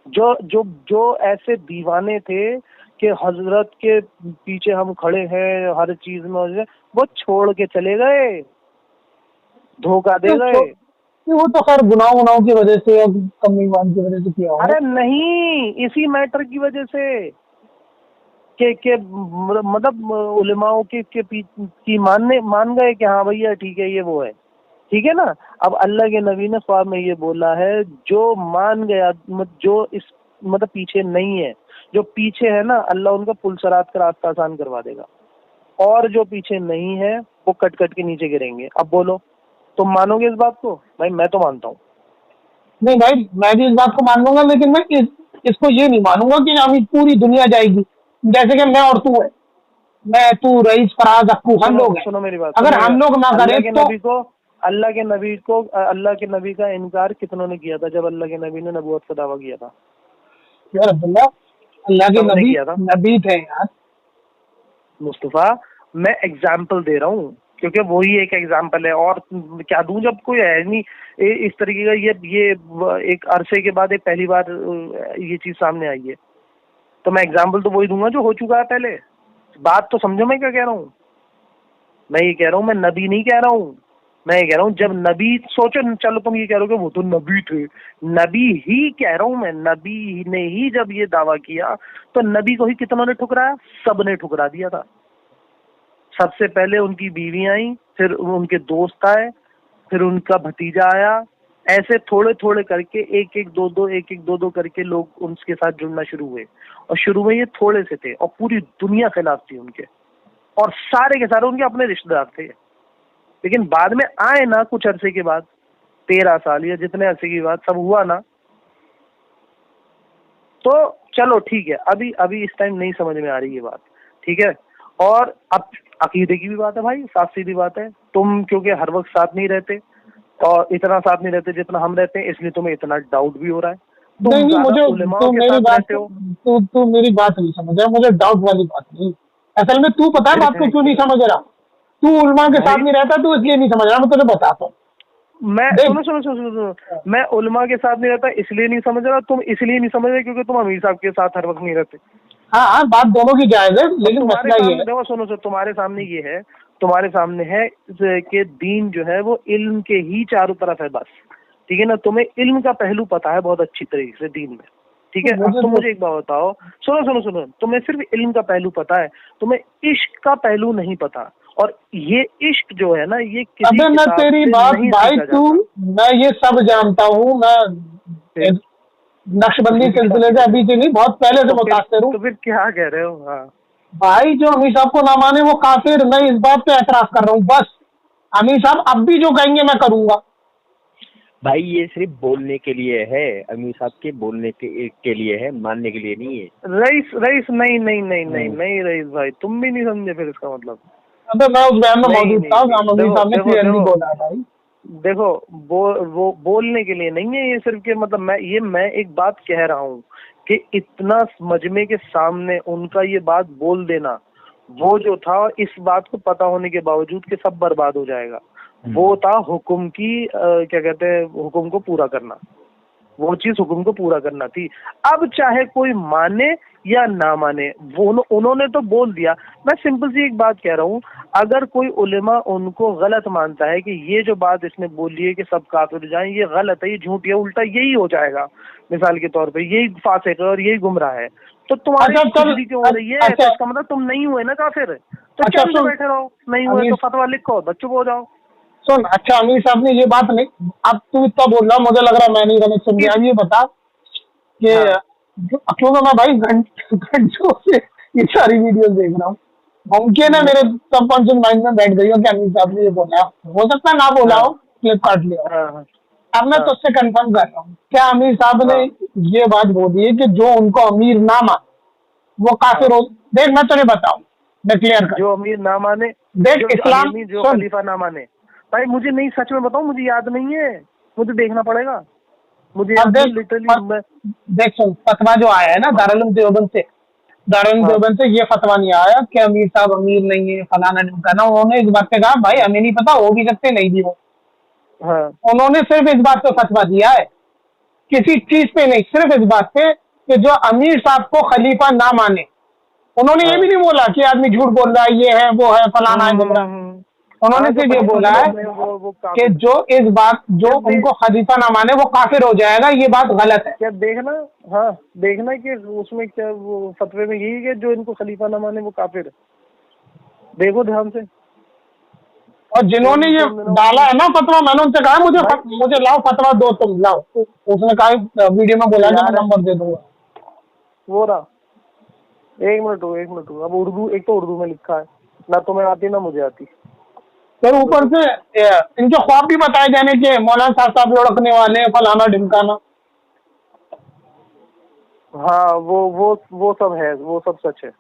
जो ऐसे दीवाने थे कि हजरत के पीछे हम खड़े हैं हर चीज में, वो छोड़ के चले गए, धोखा दे गए। वो तो खैर गुनाहों की वजह से या कम ईमान की वजह से किया होगा। अरे नहीं, इसी मैटर की वजह से के मतलब उलेमाओं की मान गए कि हाँ भैया ठीक है ये वो है, ठीक है ना। अब अल्लाह के नबी ने ख्वाब में ये बोला है, जो मान गया, जो इस मतलब पीछे नहीं है, जो पीछे है ना, अल्लाह उनका पुलसरात का रास्ता आसान करवा देगा, और जो पीछे नहीं है वो कट के नीचे गिरेंगे। अब बोलो तुम मानोगे इस बात को? भाई मैं तो मानता हूँ। नहीं भाई, मैं भी इस बात को मान लूंगा, लेकिन मैं इसको ये नहीं मानूंगा कि अभी पूरी दुनिया जाएगी। जैसे कि मैं और तू है, मैं, तू, रईस, फराज, अक्कू, हम सुनो लोग हैं। सुनो मेरी बात, अगर सुनो हम लोग ना अल्लाह करें के तो नबी को अल्लाह के नबी का इनकार कितनों ने किया था जब अल्लाह के नबी ने नबूवत का दावा किया था? यार अब्दुल्ला, अल्लाह के सबने नबी किया था। नबी थे यार। मुस्तफा, मैं एग्जाम्पल दे रहा हूँ क्योंकि वही एक एग्जाम्पल है, और क्या दूं जब कोई है नहीं इस तरीके का। ये एक अरसे के बाद एक पहली बार ये चीज सामने आई है, तो मैं एग्जाम्पल तो वही दूंगा जो हो चुका है पहले। बात तो समझो मैं क्या कह रहा हूँ। मैं ये कह रहा हूँ, मैं नबी नहीं कह रहा हूँ, मैं ये कह रहा हूँ जब नबी, सोचो, चलो तुम ये कह रहे हो कि वो तो नबी थे, नबी ही कह रहा हूँ मैं, नबी ने ही जब ये दावा किया तो नबी को ही कितनों ने ठुकराया? सब ने ठुकरा दिया था। सबसे पहले उनकी बीवी आई, फिर उनके दोस्त आए, फिर उनका भतीजा आया, ऐसे थोड़े थोड़े करके एक एक दो दो करके लोग उनके साथ जुड़ना शुरू हुए। और शुरू में ये थोड़े से थे और पूरी दुनिया खिलाफ थी उनके, और सारे के सारे उनके अपने रिश्तेदार थे। लेकिन बाद में आए ना कुछ अरसे के बाद, 13 साल या जितने अरसे की बात सब हुआ ना, तो चलो ठीक है, अभी इस टाइम नहीं समझ में आ रही ये बात, ठीक है। और अब अकीदे की भी बात है भाई, साफ सीधी बात है। तुम क्योंकि हर वक्त साथ नहीं रहते और इतना साथ नहीं रहते जितना हम रहते हैं, इसलिए तुम्हें इतना डाउट भी हो रहा है। तुम नहीं, ज्यादा मुझे उलेमाओं तू के मेरी साथ बात रहते हो। तू मेरी बात नहीं समझ रहा, मुझे डाउट वाली बात नहीं। असल में तू पता है बात को क्यों नहीं समझ रहा? तू उलमा के साथ भाई नहीं रहता, तू इसलिए नहीं समझ रहा, मैं तुझे बताता हूँ। मैं, देख, सुनो, मैं उलमा के साथ नहीं रहता इसलिए नहीं समझ रहा, तुम इसलिए नहीं समझ रहे क्योंकि तुम अमीर साहब के साथ हर वक्त नहीं रहते। हाँ हाँ, बात दोनों की जायज है, अब लेकिन तुम्हारे मसला ये सामने है। देखो, सुनो, तुम्हारे सामने ये है, तुम्हारे सामने है कि दीन जो है वो इल्म के ही चारों तरफ है बस, ठीक है ना। तुम्हें इल्म का पहलू पता है बहुत अच्छी तरीके से दीन में, ठीक है। अब तुम मुझे एक बात बताओ, सुनो, तुम्हें सिर्फ इल्म का पहलू पता है, तुम्हें इश्क का पहलू नहीं पता। और ये इश्क जो है ना, ये किसी अबे मैं किताब तेरी से बात नहीं भाई, सीखा तू, जाता। मैं ये सब जानता हूँ। मैं नक्शबंदी सिलसिले से अभी से नहीं, बहुत पहले से मुतासिर हूँ। तो फिर क्या कह रहे हो? हाँ, भाई जो अमीर साहब को ना माने वो काफिर, मैं इस बात पे एतराज कर रहा हूँ बस। अमीर साहब अब भी जो कहेंगे मैं करूंगा। भाई ये सिर्फ बोलने के लिए है, अमीर साहब के बोलने के लिए है, मानने के लिए नहीं है। रईस नहीं रईस भाई, तुम भी नहीं समझे फिर इसका मतलब। अबे मैं उस बयान में नहीं मौजूद नहीं था, नहीं, अमीर साहब ने क्लियरली देखो बोला है भाई। देखो, वो बोलने के लिए नहीं है ये, सिर्फ के मतलब मैं एक बात कह रहा हूँ कि इतना मजमे के सामने उनका ये बात बोल देना, वो जो था इस बात को पता होने के बावजूद कि सब बर्बाद हो जाएगा, वो था हुक्म की क्या कहते हैं, हुक्म को पूरा करना। वो चीज हुक्म को पूरा करना थी। अब चाहे कोई माने या ना माने, वो उन्होंने तो बोल दिया। मैं सिंपल सी एक बात कह रहा हूँ, अगर कोई उलेमा उनको गलत मानता है कि ये जो बात इसने बोली है कि सब काफिर हो जाएं, ये गलत है, ये झूठ है, उल्टा यही हो जाएगा, मिसाल के तौर पे यही फासिक है और यही गुमराह है, तो तुम्हारी खुजली क्यों हो रही है? तो इसका मतलब तुम नहीं हुए ना काफिर, तो चल के बैठे रहो, नहीं हुए तो फतवा लिखो, बच्चों को हो जाओ। सुन, अच्छा अमीर साहब ने ये बात नहीं, अब तू इतना बोल रहा, मुझे लग रहा मैं नहीं कनेक्शन दिया। अब ये बता कि क्योंकि मैं भाई घंटों से ये सारी वीडियोस देख रहा हूँ, मुमकिन है मेरे सबकॉन्शियस माइंड में बैठ गई हो कि अमीर साहब ने ये बोला, हो सकता है ना बोला हो, क्लिप काट लिया हो। अब मैं तुझसे कंफर्म कर रहा हूँ, क्या अमीर साहब ने ये बात बोली है कि जो उनको अमीर ना माने वो काफिर हो? देख मैं तुझे बताऊँ, मैं क्लियर कर, जो अमीर ना माने, देख इस्लाम, जो खलीफा ना माने, भाई मुझे नहीं, सच में बताऊं, मुझे याद नहीं है, मुझे देखना पड़ेगा, मुझे लिटरली। देख सुन, फतवा जो आया है ना दारुल उलूम देवबंद से, दारुल उलूम देवबंद से ये फतवा नहीं आया कि अमीर साहब अमीर नहीं है, फलाना नहीं करना। उन्होंने इस बात पे कहा भाई हमें नहीं पता, हो भी सकते नहीं भी हो। उन्होंने सिर्फ इस बात पे फतवा दिया है, किसी चीज पे नहीं, सिर्फ इस बात पे कि जो अमीर साहब को खलीफा ना माने। उन्होंने ये भी नहीं बोला कि आदमी झूठ बोल रहा है, ये है वो है फलाना है गुमराह। उन्होंने सिर्फ ये बोला है कि जो इस बात, जो उनको खलीफा ना माने वो काफिर हो जाएगा, ये बात गलत है। क्या देखना, देखना कि उसमें क्या वो फतवे में यही है, जो इनको खलीफा ना माने वो काफिर है, देखो ध्यान से। और जिन्होंने ये डाला है ना फतवा, मैंने उनसे कहा मुझे लाओ फतवा दो, तुम लाओ। उसने कहा वीडियो में बोला मैं नंबर दे दूंगा। वो रहा, एक मिनट हो, अब उर्दू, एक तो उर्दू में लिखा है ना, तुम्हें आती ना मुझे आती। फिर ऊपर से इनके ख्वाब भी बताए जाने के मौलाना साहब लुढ़कने वाले हैं, फलाना ढिमकाना। हाँ वो सब है, वो सब सच है।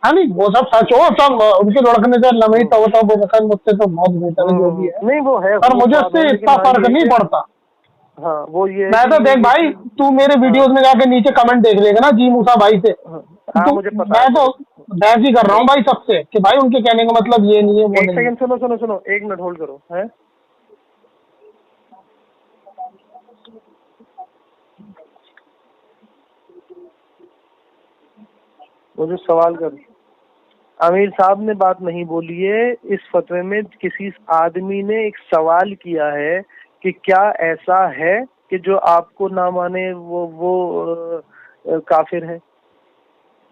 हाँ नहीं, वो सब सच हो, सब उनके लुढ़कने से लम्हे तो मुझसे तो बहुत बेहतर है जो भी है, नहीं वो है, पर मुझे उससे इतना फर्क नहीं पड़ता। हाँ वो ये मैं तो देख भाई, तू मेरे वीडियोस में जाके नीचे कमेंट देख लेगा ना जी मूसा भाई से, हाँ मुझे पता है। मैं तो बहस ही कर रहा हूँ भाई सबसे कि भाई उनके कहने का मतलब ये नहीं है, वो एक नहीं। सेकंड सुनो, 1 मिनट होल्ड करो। है वो जो सवाल कर, आमिर साहब ने बात नहीं बोली है इस फतवे में। किसी आदमी ने एक सवाल किया है कि क्या ऐसा है कि जो आपको ना माने वो काफिर है।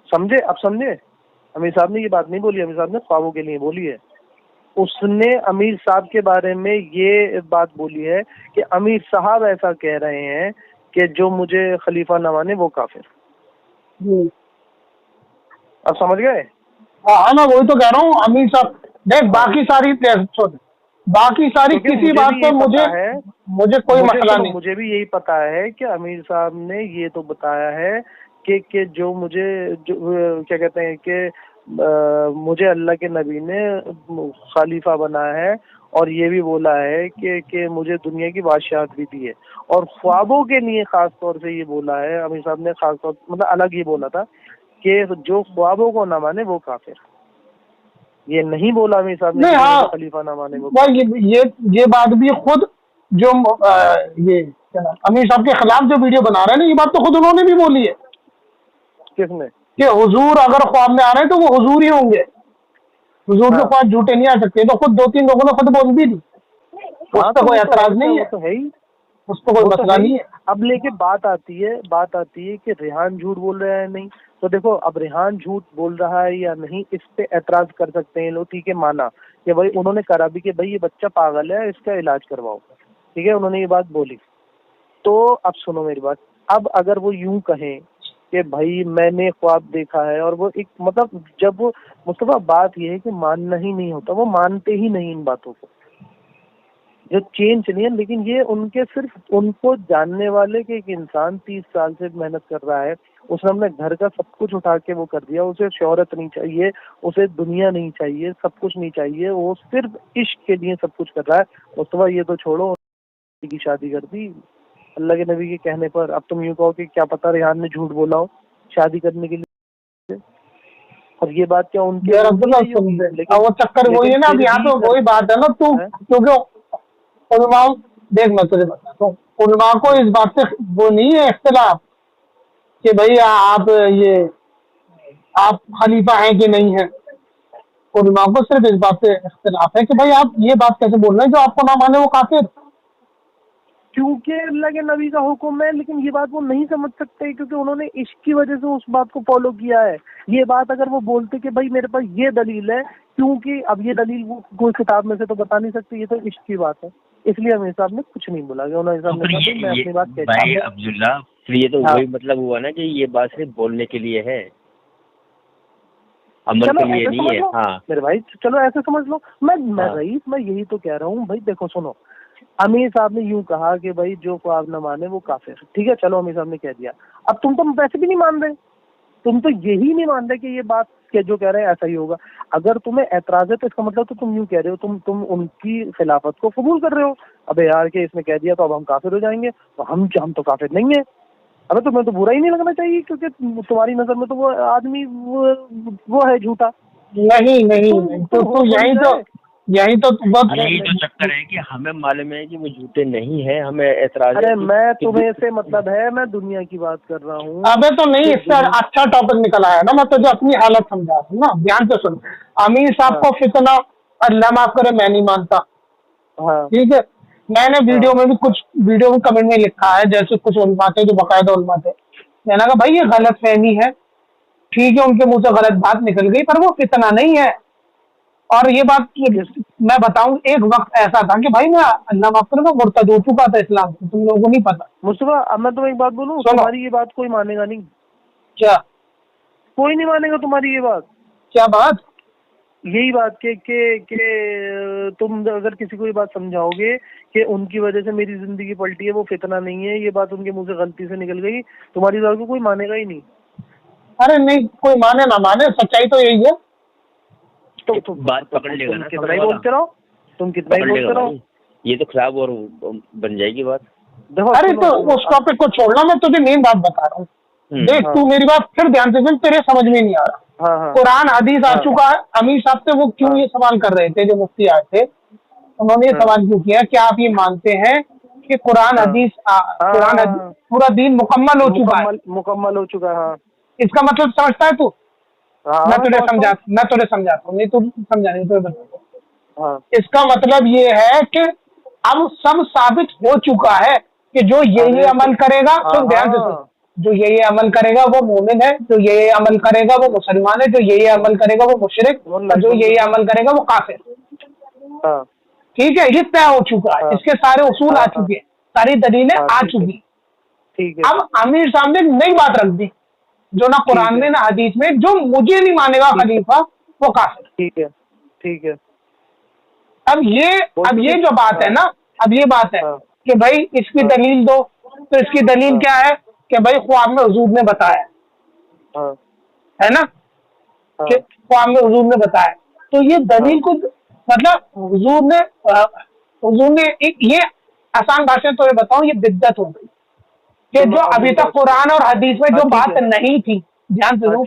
समझे? अब समझे? आमिर साहब ने ये बात नहीं बोली, आमिर साहब ने ख्वाबों के लिए बोली है। उसने आमिर साहब के बारे में ये बात बोली है कि आमिर साहब ऐसा कह रहे हैं कि जो मुझे खलीफा न माने वो काफिर। अब समझ गए? हाँ मैं वही तो कह रहा हूँ, आमिर साहब देख बाकी सारी किसी बात पे मुझे कोई मसला नहीं। मुझे भी यही पता है कि आमिर साहब ने ये तो बताया है कि जो मुझे क्या कहते हैं कि मुझे अल्लाह के नबी ने खलीफा बनाया है, और ये भी बोला है कि मुझे दुनिया की बादशाहत भी दी है। और ख्वाबों के लिए खास तौर से ये बोला है आमिर साहब ने, खास तौर मतलब अलग ही बोला था कि जो ख्वाबों को ना माने वो काफिर। ये नहीं बोला आमिर साहब ने हाँ, खलीफा ना माने वो ये बात भी खुद जो ये आमिर साहब के खिलाफ जो वीडियो बना रहे हैं ना, ये बात तो खुद उन्होंने भी बोली है। किसने? कि हुजूर अगर ख्वाब में आ रहे हैं तो वो हुजूर ही होंगे, हुजूर के ख्वाब झूठे नहीं आ सकते। तो खुद 2-3 लोगों ने खुद बोल भी दी, उस पर कोई एतराज नहीं है, तो है ही, उस पर कोई मसला नहीं है। अब लेके बात आती है कि रेहान झूठ बोल रहा है नहीं। तो देखो, अब रेहान झूठ बोल रहा है या नहीं, इस पे एतराज कर सकते हैं लोग। ठीक है, माना कि भाई उन्होंने करा भी कि भाई ये बच्चा पागल है, इसका इलाज करवाओ। ठीक है, उन्होंने ये बात बोली। तो अब सुनो मेरी बात, अब अगर वो यूं कहें कि भाई मैंने ख्वाब देखा है, और वो एक मतलब जब वो मुस्तफा बात ये है कि मानना ही नहीं होता, वो मानते ही नहीं इन बातों को, जो चेंज नहीं है। लेकिन ये उनके सिर्फ उनको जानने वाले कि एक इंसान 30 साल से मेहनत कर रहा है, उसने अपने घर का सब कुछ उठा के वो कर दिया, उसे शोहरत नहीं चाहिए, उसे दुनिया नहीं चाहिए, सब कुछ नहीं चाहिए, वो सिर्फ इश्क के लिए सब कुछ कर रहा है। मुस्तफा ये तो छोड़ो, की शादी कर दी अल्लाह के नबी के कहने पर। अब तुम यूँ कहो कि क्या पता रेहान ने झूठ बोला हो शादी करने के लिए, और ये बात क्या उनके वो चक्कर वही है ना। अब यहाँ पे वही बात है ना, तू क्योंकि उलमा, देख मैं तुझे बताता हूँ, उलमा को इस बात से वो नहीं है इख्तिलाफ कि भाई आप खलीफा हैं कि नहीं है। उलमा को सिर्फ इस बात से इख्तिलाफ है कि भाई आप ये बात कैसे बोल रहे हैं, जो आपको ना माने वो काफिर। क्योंकि अल्लाह के नबी का हुक्म है, लेकिन ये बात वो नहीं समझ सकते क्योंकि उन्होंने इश्क की वजह से उस बात को फॉलो किया है। ये बात अगर वो बोलते कि भाई मेरे पास ये दलील है, क्योंकि अब ये दलील वो कोई किताब में से तो बता नहीं सकते, ये तो इश्क की बात है, इसलिए हमें साहब ने कुछ नहीं बोला। उन्होंने साहब ने कहा मैं अपनी बात कहता हूं। अब्दुल्ला, फिर ये तो वही मतलब हुआ ना कि ये बात सिर्फ बोलने के लिए है, अमल के लिए नहीं है। हाँ मेरे भाई चलो ऐसे समझ लो। मैं रईस, मैं यही तो कह रहा हूँ भाई। देखो सुनो, आमिर साहब ने यूं कहा कि भाई जो ख्वाब न माने वो काफिर। ठीक है, चलो आमिर साहब ने कह दिया। अब तुम तो वैसे भी नहीं मान रहे, तुम तो यही नहीं मान रहे कि ये बात के जो कह रहे हैं ऐसा ही होगा। अगर तुम्हें ऐतराज है तो इसका मतलब तो तुम यूं कह रहे हो, तुम उनकी खिलाफत को कबूल कर रहे हो। अबे यार के इसने कह दिया तो अब हम काफिर हो जाएंगे, तो हम तो काफिर नहीं है। अबे तुम्हें तो बुरा ही नहीं लगना चाहिए, क्योंकि तुम्हारी नजर में तो वो आदमी वो है झूठा। नहीं तो यही तो चक्कर है कि हमें मालूम है कि वो झूठे नहीं है, हमें ऐतराज। अरे मैं तुम्हें से मतलब है, मैं दुनिया की बात कर रहा हूँ। अबे तो नहीं, इससे अच्छा टॉपिक निकल आया ना। मैं तुझे अपनी हालत समझा दूँ ना, ध्यान से सुन। आमिर साहब को फितना अल्लाह माफ करे मैं नहीं मानता, ठीक है। मैंने वीडियो में भी कुछ वीडियो में कमेंट में लिखा है, जैसे कुछ उलमा थे जो बाकायदा उलमा थे, मैंने कहा भाई ये गलत फहमी है, ठीक है, उनके मुंह से गलत बात निकल गई, पर वो फितना नहीं है। और ये बात मैं बताऊं, एक वक्त ऐसा था कि भाई मैं अल्लाह माफ करे मैं मुर्तद हो चुका था इस्लाम से, तुम लोगों को नहीं पता। मुस्तफा अब मैं तुम्हें एक बात बोलूं, तुम्हारी ये बात कोई मानेगा नहीं। क्या? कोई नहीं मानेगा तुम्हारी ये बात। क्या बात? यही बात के तुम अगर किसी को ये बात समझाओगे कि उनकी वजह से मेरी जिंदगी पलटी है, वो फितना नहीं है, ये बात उनके मुंह से गलती से निकल गई, तुम्हारी बात को कोई मानेगा ही नहीं। अरे नहीं, कोई माने ना माने, सच्चाई तो यही है। तो बात पकड़ लेगा ना, कितना ही बोलते रहो, तुम कितना ही बोलते रहो, ये तो खराब और बन जाएगी बात। देखो अरे तो उस टॉपिक को छोड़ना, मैं तुझे मेन बात बता रहा हूँ। देख तू मेरी बात फिर ध्यान से सुन, तेरे समझ में नहीं आ रहा। हाँ, कुरान हदीस आ चुका है। अमीर साहब से वो क्यों ये सवाल कर रहे थे, जो मुफ्ती आए थे, उन्होंने ये सवाल क्यों किया कि आप ये मानते हैं कि कुरान हदीस पूरा दीन मुकम्मल हो चुका है? मुकम्मल हो चुका है। हाँ। इसका मतलब समझता है तू? मैं तुझे समझाता हूँ, नहीं तू समझा नहीं, तुझे बता। हाँ। इसका मतलब ये है कि अब सब साबित हो चुका है कि जो ये अमल करेगा, सुन ध्यान से सुन, जो ये अमल करेगा वो मोमिन है, जो ये अमल करेगा वो मुसलमान है, जो ये अमल करेगा वो मुशरिक, जो ये अमल करेगा वो काफिर। ठीक है, ये तय हो चुका है, इसके सारे उसूल आ चुके हैं, सारी दलीलें आ चुकी। ठीक है। अब आमिर साहब ने नई बात रख दी, जो ना कुरान में ना हदीस में, जो मुझे नहीं मानेगा खलीफा वो काफिर। ठीक है, ठीक है। अब ये जो बात है ना, अब ये बात है कि भाई इसकी दलील दो, तो इसकी दलील क्या है कि भाई ख्वाब में हुजूर ने बताया, है ना, कि ख्वाब में हुजूर ने बताया, तो ये दलील को मतलब हुजूर ने एक, ये आसान भाषा में तो ये बताऊं, ये बिद्दत हो गई कि जो अभी तक कुरान और हदीस में जो बात नहीं थी, ध्यान से सुनो,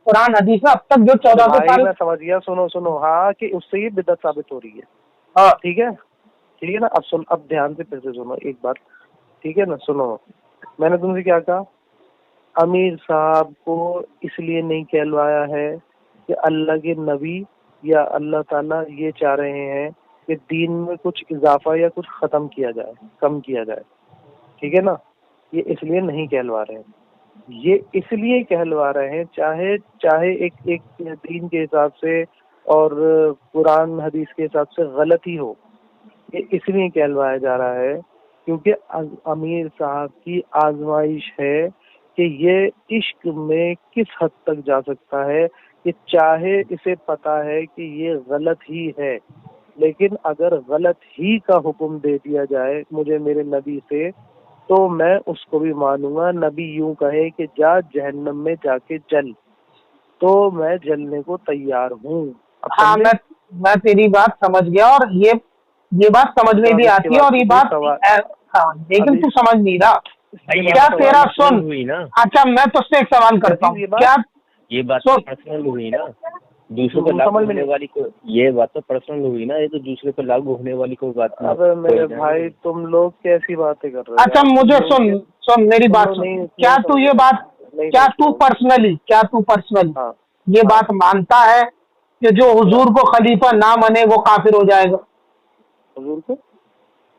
कुरान हदीस में अब तक जो 1400 साल, मैं समझ गया, सुनो हाँ, कि उससे ये बिद्दत साबित हो रही है। हाँ ठीक है ना। अब सुन, अब ध्यान से फिर से सुनो एक बार, ठीक है ना। सुनो, मैंने तुमसे क्या कहा, अमीर साहब को इसलिए नहीं कहलवाया है कि अल्लाह के नबी या अल्लाह ताला ये चाह रहे हैं कि दीन में कुछ इजाफा या कुछ खत्म किया जाए, कम किया जाए, ठीक है ना। ये इसलिए नहीं कहलवा रहे हैं, ये इसलिए कहलवा रहे हैं, चाहे एक दीन के हिसाब से और कुरान हदीस के हिसाब से गलत ही हो, ये इसलिए कहलवाया जा रहा है क्योंकि अमीर साहब की आजमाइश है कि ये इश्क में किस हद तक जा सकता है, कि चाहे इसे पता है कि ये गलत ही है, लेकिन अगर गलत ही का हुक्म दे दिया जाए मुझे मेरे नबी से, तो मैं उसको भी मानूंगा। नबी यूं कहे कि जा जहन्नम में जाके जल, तो मैं जलने को तैयार हूँ। हाँ, मैं तेरी बात समझ गया, और ये बात समझ में भी आती है, और ये बात हाँ, लेकिन तू समझ नहीं रहा क्या तेरा। सुन, अच्छा मैं तुझसे एक सवाल करता हूँ, क्या ये बात तो पर्सनल हुई ना, दूसरों पर लागू होने वाली को, ये बात तो पर्सनल हुई ना, ये तो दूसरे पर लागू होने वाली कोई बात नहीं। अबे मेरे भाई, तुम लोग कैसी बातें कर रहे हो? अच्छा मुझे सुन मेरी बात सुन, क्या तू ये बात, क्या तू पर्सनली ये बात मानता है कि जो हुजूर को खलीफा ना माने वो काफिर हो जाएगा? हुजूर को,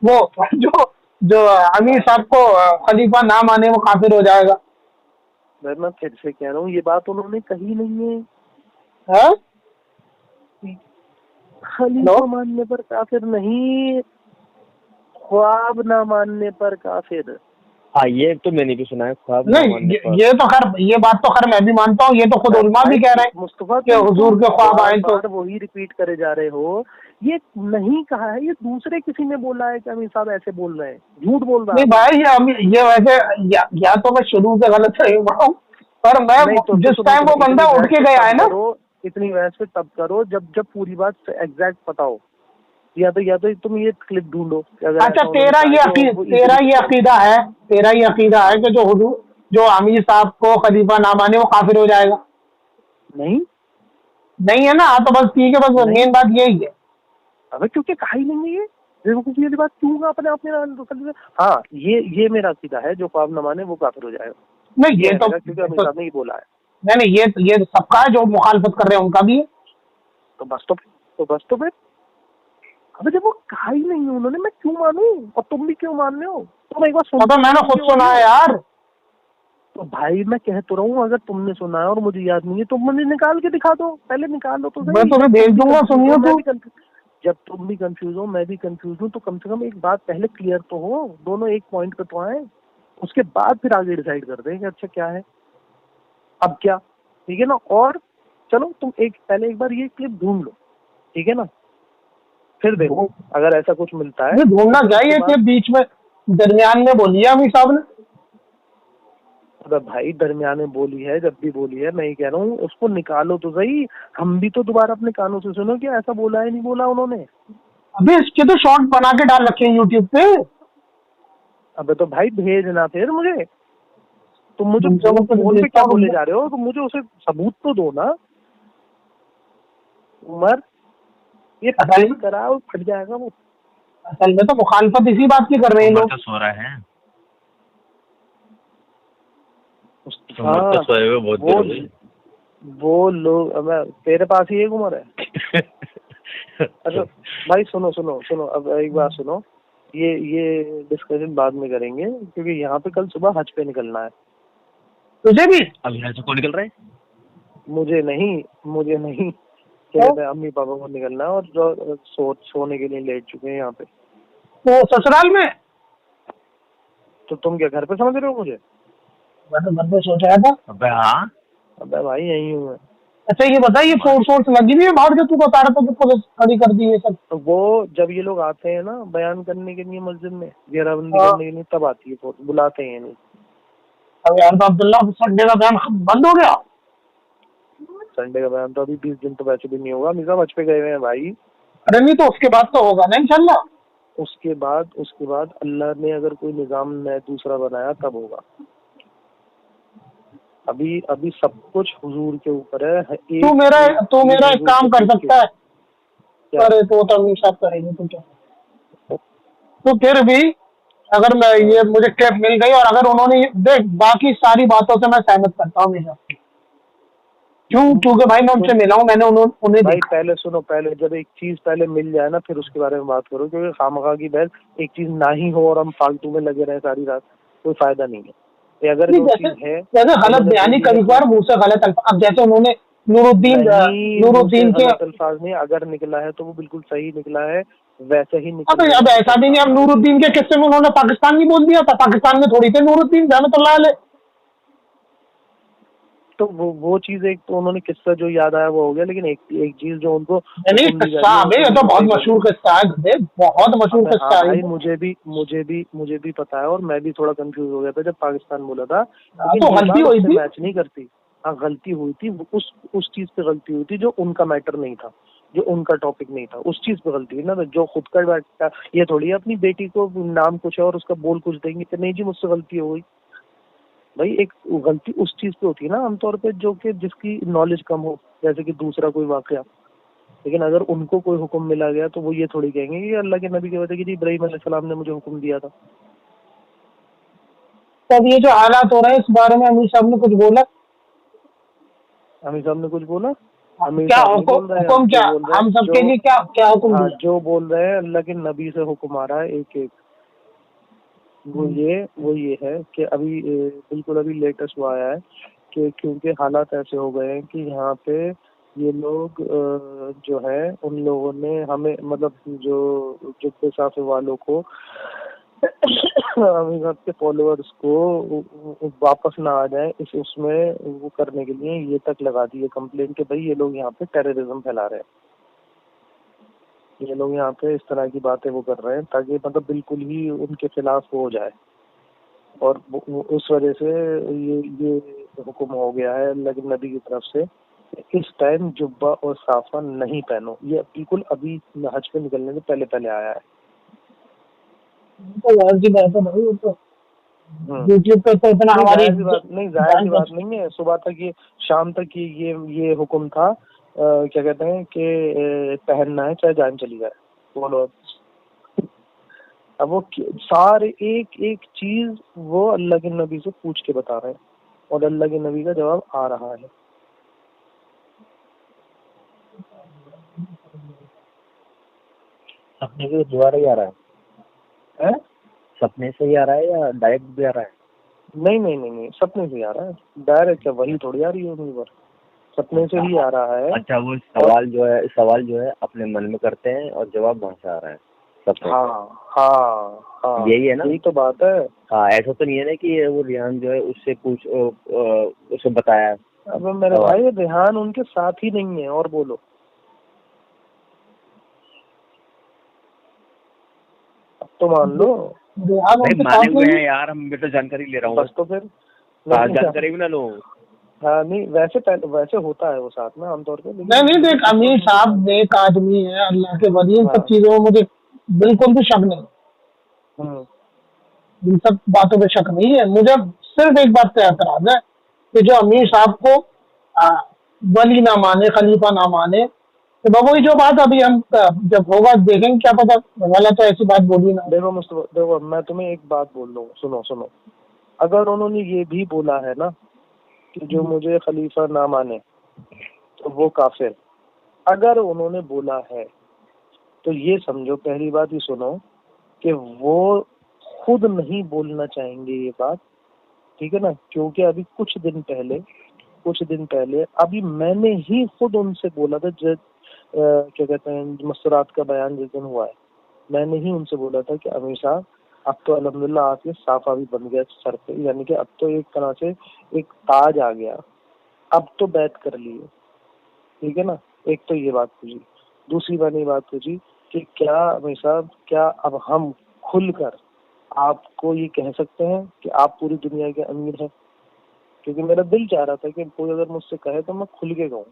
वो जो अमीर साहब को खलीफा ना माने वो काफिर हो जाएगा? मैं फिर से कह रहा हूँ, ये बात उन्होंने कही नहीं है। खलीफा मानने पर काफिर नहीं, ख्वाब ना मानने पर काफिर। हाँ, ये तो मैंने भी सुना है, ख्वाब नहीं, ये तो खैर, ये बात तो खैर मैं भी मानता हूँ, ये तो खुद उलमा भी कह रहे हैं मुस्तफा कि हुजूर के ख्वाब आए, तो वही रिपीट करे जा रहे हो। ये नहीं कहा है, ये दूसरे किसी ने बोला है कि अमीर साहब ऐसे बोल रहे हैं, झूठ बोल रहा है। नहीं भाई, ये वैसे या तो मैं शुरू से गलत सही हुआ हूँ, पर मैं जिस टाइम वो बंदा उठ के गया है ना, इतनी बहस पे तब करो जब पूरी बात एग्जैक्ट पता हो, या तो तुम ये क्लिप ढूंढो। अच्छा, तेरा ये अकीदा है कि जो आमिर साहब को खलीफा ना माने वो काफिर हो जाएगा? नहीं है ना, तो बस ठीक है, बस मेन बात यही है। अबे क्योंकि कहा ही नहीं है ये, बेवकूफी वाली बात क्यों अपने आप में। हाँ, ये मेरा अकीदा है, जो ख्वाब न माने वो काफिर हो जाएगा। नहीं, ये तो क्योंकि अमीर साहब ने ही बोला है। नहीं, ये सबका है, जो मुखालफत कर रहे हैं उनका भी है। तो बस तो फिर अबे जब वो कहा ही नहीं है उन्होंने, मैं क्यों मानूं? और तुम भी क्यों मान रहे हो? तुम एक बार सुनो। तो मैंने खुद सुना है यार। तो भाई मैं कह तो रहा हूँ, अगर तुमने सुना है और मुझे याद नहीं है, तुम मुझे निकाल के दिखा दो, पहले निकाल लो तो सही। मैं तुम्हें भेज दूंगा, सुनियो तो। जब तुम भी कंफ्यूज हो, मैं भी कंफ्यूज हूँ, तो कम से कम एक बात पहले क्लियर तो हो, दोनों एक पॉइंट पे तो आए, उसके बाद फिर आगे डिसाइड कर दें कि अच्छा क्या है, अब क्या, ठीक है ना। और चलो तुम पहले एक बार ये क्लिप ढूंढ लो, ठीक है ना, फिर देखो अगर ऐसा कुछ मिलता है। ढूंढना चाहिए कि बीच में दरमियान में बोली है अमित साहब ने। अरे भाई दरमियान में बोली है, जब भी बोली है, मैं ये कह रहा हूँ उसको निकालो तो सही, हम भी तो दोबारा अपने कानों से सुनो कि ऐसा बोला है नहीं बोला उन्होंने। अभी इसके तो शॉर्ट बना के डाल रखे हैं यूट्यूब पे। अबे तो भाई भेजना फिर मुझे, तुम मुझे तुमको फोन पे क्या भेजता हूँ। बोले जा रहे हो, तुम मुझे उसे सबूत तो दो ना। उमर ये असल कराओ, फट जाएगा वो। असल में तो मुखालफत इसी बात की कर रहे हैं लोग। तो सो रहा है, हाँ, तो सोए हुए बहुत देर हो गई। वो लोग, अब तेरे पास ही एक उम्र है। अच्छा भाई सुनो सुनो सुनो, अब एक बात सुनो, ये डिस्कशन बाद में करेंगे क्योंकि यहाँ पे कल सुबह हज पे निकलना है। तुझे भी? अब यहाँ से कौन निकल रहा है? मुझे नहीं क्या अम्मी पापा को निकलना है, और जो सोने के लिए लेट चुके हैं यहाँ पे। तो ससुराल में? तो तुम क्या घर पे समझ रहे हो मुझे? मैं तो घर पे सोच रहा था। अबे हाँ, अबे भाई यही हूँ मैं। अच्छा ये बता, ये फोर्स लगी हुई है बाहर जो तू बता रहा था कि पुलिस खड़ी कर दी है सब? तो वो जब ये लोग आते हैं ना बयान करने के लिए मस्जिद में, घेराबंदी हाँ। करने के लिए, तब आती है फोर्स, बुलाते हैं नहीं। अब यार तो अब्दुल्ला संडे का बयान बंद हो गया। संडे का बयान तो अभी 20 दिन तो वैसे भी नहीं होगा, मिसा बच पे गए हुए हैं भाई। अरे नहीं तो उसके बाद तो होगा ना इंशाल्लाह। उसके बाद अल्लाह ने अगर कोई निजाम नया दूसरा बनाया तब होगा। अभी सब कुछ हुजूर के ऊपर है। तू मेरा एक काम कर सकता है। अरे तो अमीर साहब करेंगे तो क्या। तो फिर भी अगर मैं ये मुझे क्लिप मिल गई और अगर उन्होंने देख, बाकी सारी बातों से मैं सहमत करता हूँ हमेशा। क्योंकि भाई मैं उनसे मिला हूँ, मैंने उन्हें भाई देखा। पहले सुनो, पहले जब एक चीज पहले मिल जाए ना फिर उसके बारे में बात करो, क्योंकि खामखा की बहस एक चीज ना ही हो और हम फालतू में लगे रहे सारी रात, कोई फायदा नहीं है। ये अगर वो चीज है जैसे गलत बयानी कभी बार मुंह से गलत अब जैसे उन्होंने नूरुद्दीन के अल्फाज नहीं अगर निकला है तो वो बिल्कुल सही निकला है, वैसे ही निकला। अब ऐसा भी नहीं, अब नूरुद्दीन के किस्से में उन्होंने पाकिस्तान भी बोल दिया था, पाकिस्तान में थोड़ी थे नूरुद्दीन रहमतुल्लाह अलैह। तो वो चीज एक तो उन्होंने किस्सा जो याद आया वो हो गया, लेकिन एक चीज जो उनको नहीं किस्सा ये तो बहुत मशहूर किस्सा है, बहुत मशहूर किस्सा है। भाई मुझे भी पता है, और मैं भी थोड़ा कंफ्यूज हो गया था जब पाकिस्तान बोला था, तो गलती हुई थी, मैच नहीं करती। हाँ गलती हुई थी, उस चीज पे गलती हुई थी जो उनका मैटर नहीं था, जो उनका टॉपिक नहीं था, उस चीज पे गलती है ना। जो खुद का बैठता ये थोड़ी है अपनी बेटी को नाम कुछ है और उसका बोल कुछ देंगे कि नहीं जी मुझसे गलती हो गई। भाई एक गलती उस चीज पे होती है ना आमतौर पे जो कि जिसकी नॉलेज कम हो, जैसे कि दूसरा कोई वाकया। लेकिन अगर उनको कोई हुक्म मिला गया तो वो ये थोड़ी कहेंगे कि अल्लाह के नबी की वजह कि जी इब्राहिम अलैहिस्सलाम ने मुझे हुक्म दिया था। तब ये जो हालात हो रहे हैं इस बारे में अमीर साहब ने कुछ बोला? अमीर साहब ने कुछ बोला? क्या हुक्म क्या हम सबके लिए क्या हुक्म दिया? जो बोल रहे हैं अल्लाह के नबी से हुक्म आ रहा है एक वो ये है कि अभी बिल्कुल अभी लेटेस्ट वो आया है कि क्योंकि हालात ऐसे हो गए हैं कि यहाँ पे ये लोग जो है उन लोगों ने हमें मतलब जो जुब्बे साफे वालों को अमीर साहब के फॉलोअर्स को वापस ना आ जाए इस उसमें वो करने के लिए ये तक लगा दी है कंप्लेंट कि भाई ये लोग यहाँ पे टेररिज्म फैला रहे हैं, ये लोग यहाँ पे इस तरह की बातें वो कर रहे हैं ताकि मतलब बिल्कुल ही उनके खिलाफ हो जाए। और उस वजह से ये हुक्म हो गया है अल्लाह के नबी की तरफ से इस टाइम जुब्बा और साफा नहीं पहनो। ये बिल्कुल अभी हज पे निकलने से पहले आया है। तो यार की बात है भाई, वो तो यूट्यूब पे तो इतना हमारी जाहिर सी बात नहीं है। सुबह तक ये शाम तक ये हुक्म था क्या कहते हैं कि पहनना है चाहे जान चली जाए। बोलो अब वो सारे एक चीज वो अल्लाह के नबी से पूछ के बता रहे हैं और अल्लाह के नबी का जवाब आ रहा है। सपने के द्वारा ही आ रहा है? सपने से ही आ रहा है या डायरेक्ट भी आ रहा है? नहीं सपने से ही आ रहा है, डायरेक्ट क्या वही थोड़ी आ रही है उनकी पर, सपने से ही आ रहा है। अच्छा वो सवाल जो है अपने मन में करते हैं और जवाब वहाँ से आ रहा है सपने। हाँ यही है ना, यही तो बात है। हाँ ऐसा तो नहीं है ना कि वो रियान जो है उससे उसे बताया अब मेरे भाई रेहान उनके साथ ही नहीं है, और बोलो। अब तो मान लो। रेहान भाई उनके माने साथ हुए नहीं हैं है। यार, हम तो जानकारी ले रहा हूँ। बस तो फिर जानकारी भी ना लो। हाँ नहीं, वैसे होता है वो साथ में आमतौर पे, लेकिन नहीं देख, अमीर साहब नेक आदमी है, अल्लाह के वली, इन सब हाँ। चीजों में मुझे बिल्कुल भी शक नहीं, हम्म, इन सब बातों पे शक नहीं है। मुझे सिर्फ एक बात पे एतराज है कि जो अमीर साहब को आ, वली ना माने, खलीफा ना माने, तो वही जो बात अभी हम जब होगा देखेंगे, क्या पता गलत तो ऐसी बात बोली ना। देखो मुस्तफा, देखो मैं तुम्हें एक बात बोल दूँ, सुनो। अगर उन्होंने ये भी बोला है ना कि जो मुझे खलीफा ना माने तो वो काफिर, अगर उन्होंने बोला है तो ये समझो, पहली बात ये सुनो कि वो खुद नहीं बोलना चाहेंगे ये बात, ठीक है ना, क्योंकि अभी कुछ दिन पहले अभी मैंने ही खुद उनसे बोला था, क्या कहते हैं, मस्तूरात का बयान जिस दिन हुआ है, मैंने ही उनसे बोला था कि अमीर साहब अब तो अल्हम्दुलिल्लाह आपके साफा भी बन गया सर पे, यानी कि अब तो एक तरह से एक ताज आ गया, अब तो बैत कर लिए, ठीक है ना। एक तो ये बात पूछी, दूसरी बात ये बात पूछी कि क्या अमीर साहब, क्या अब हम खुलकर आपको ये कह सकते हैं कि आप पूरी दुनिया के अमीर हैं? क्योंकि मेरा दिल चाह रहा था कि कोई अगर मुझसे कहे तो मैं खुल के कहूँ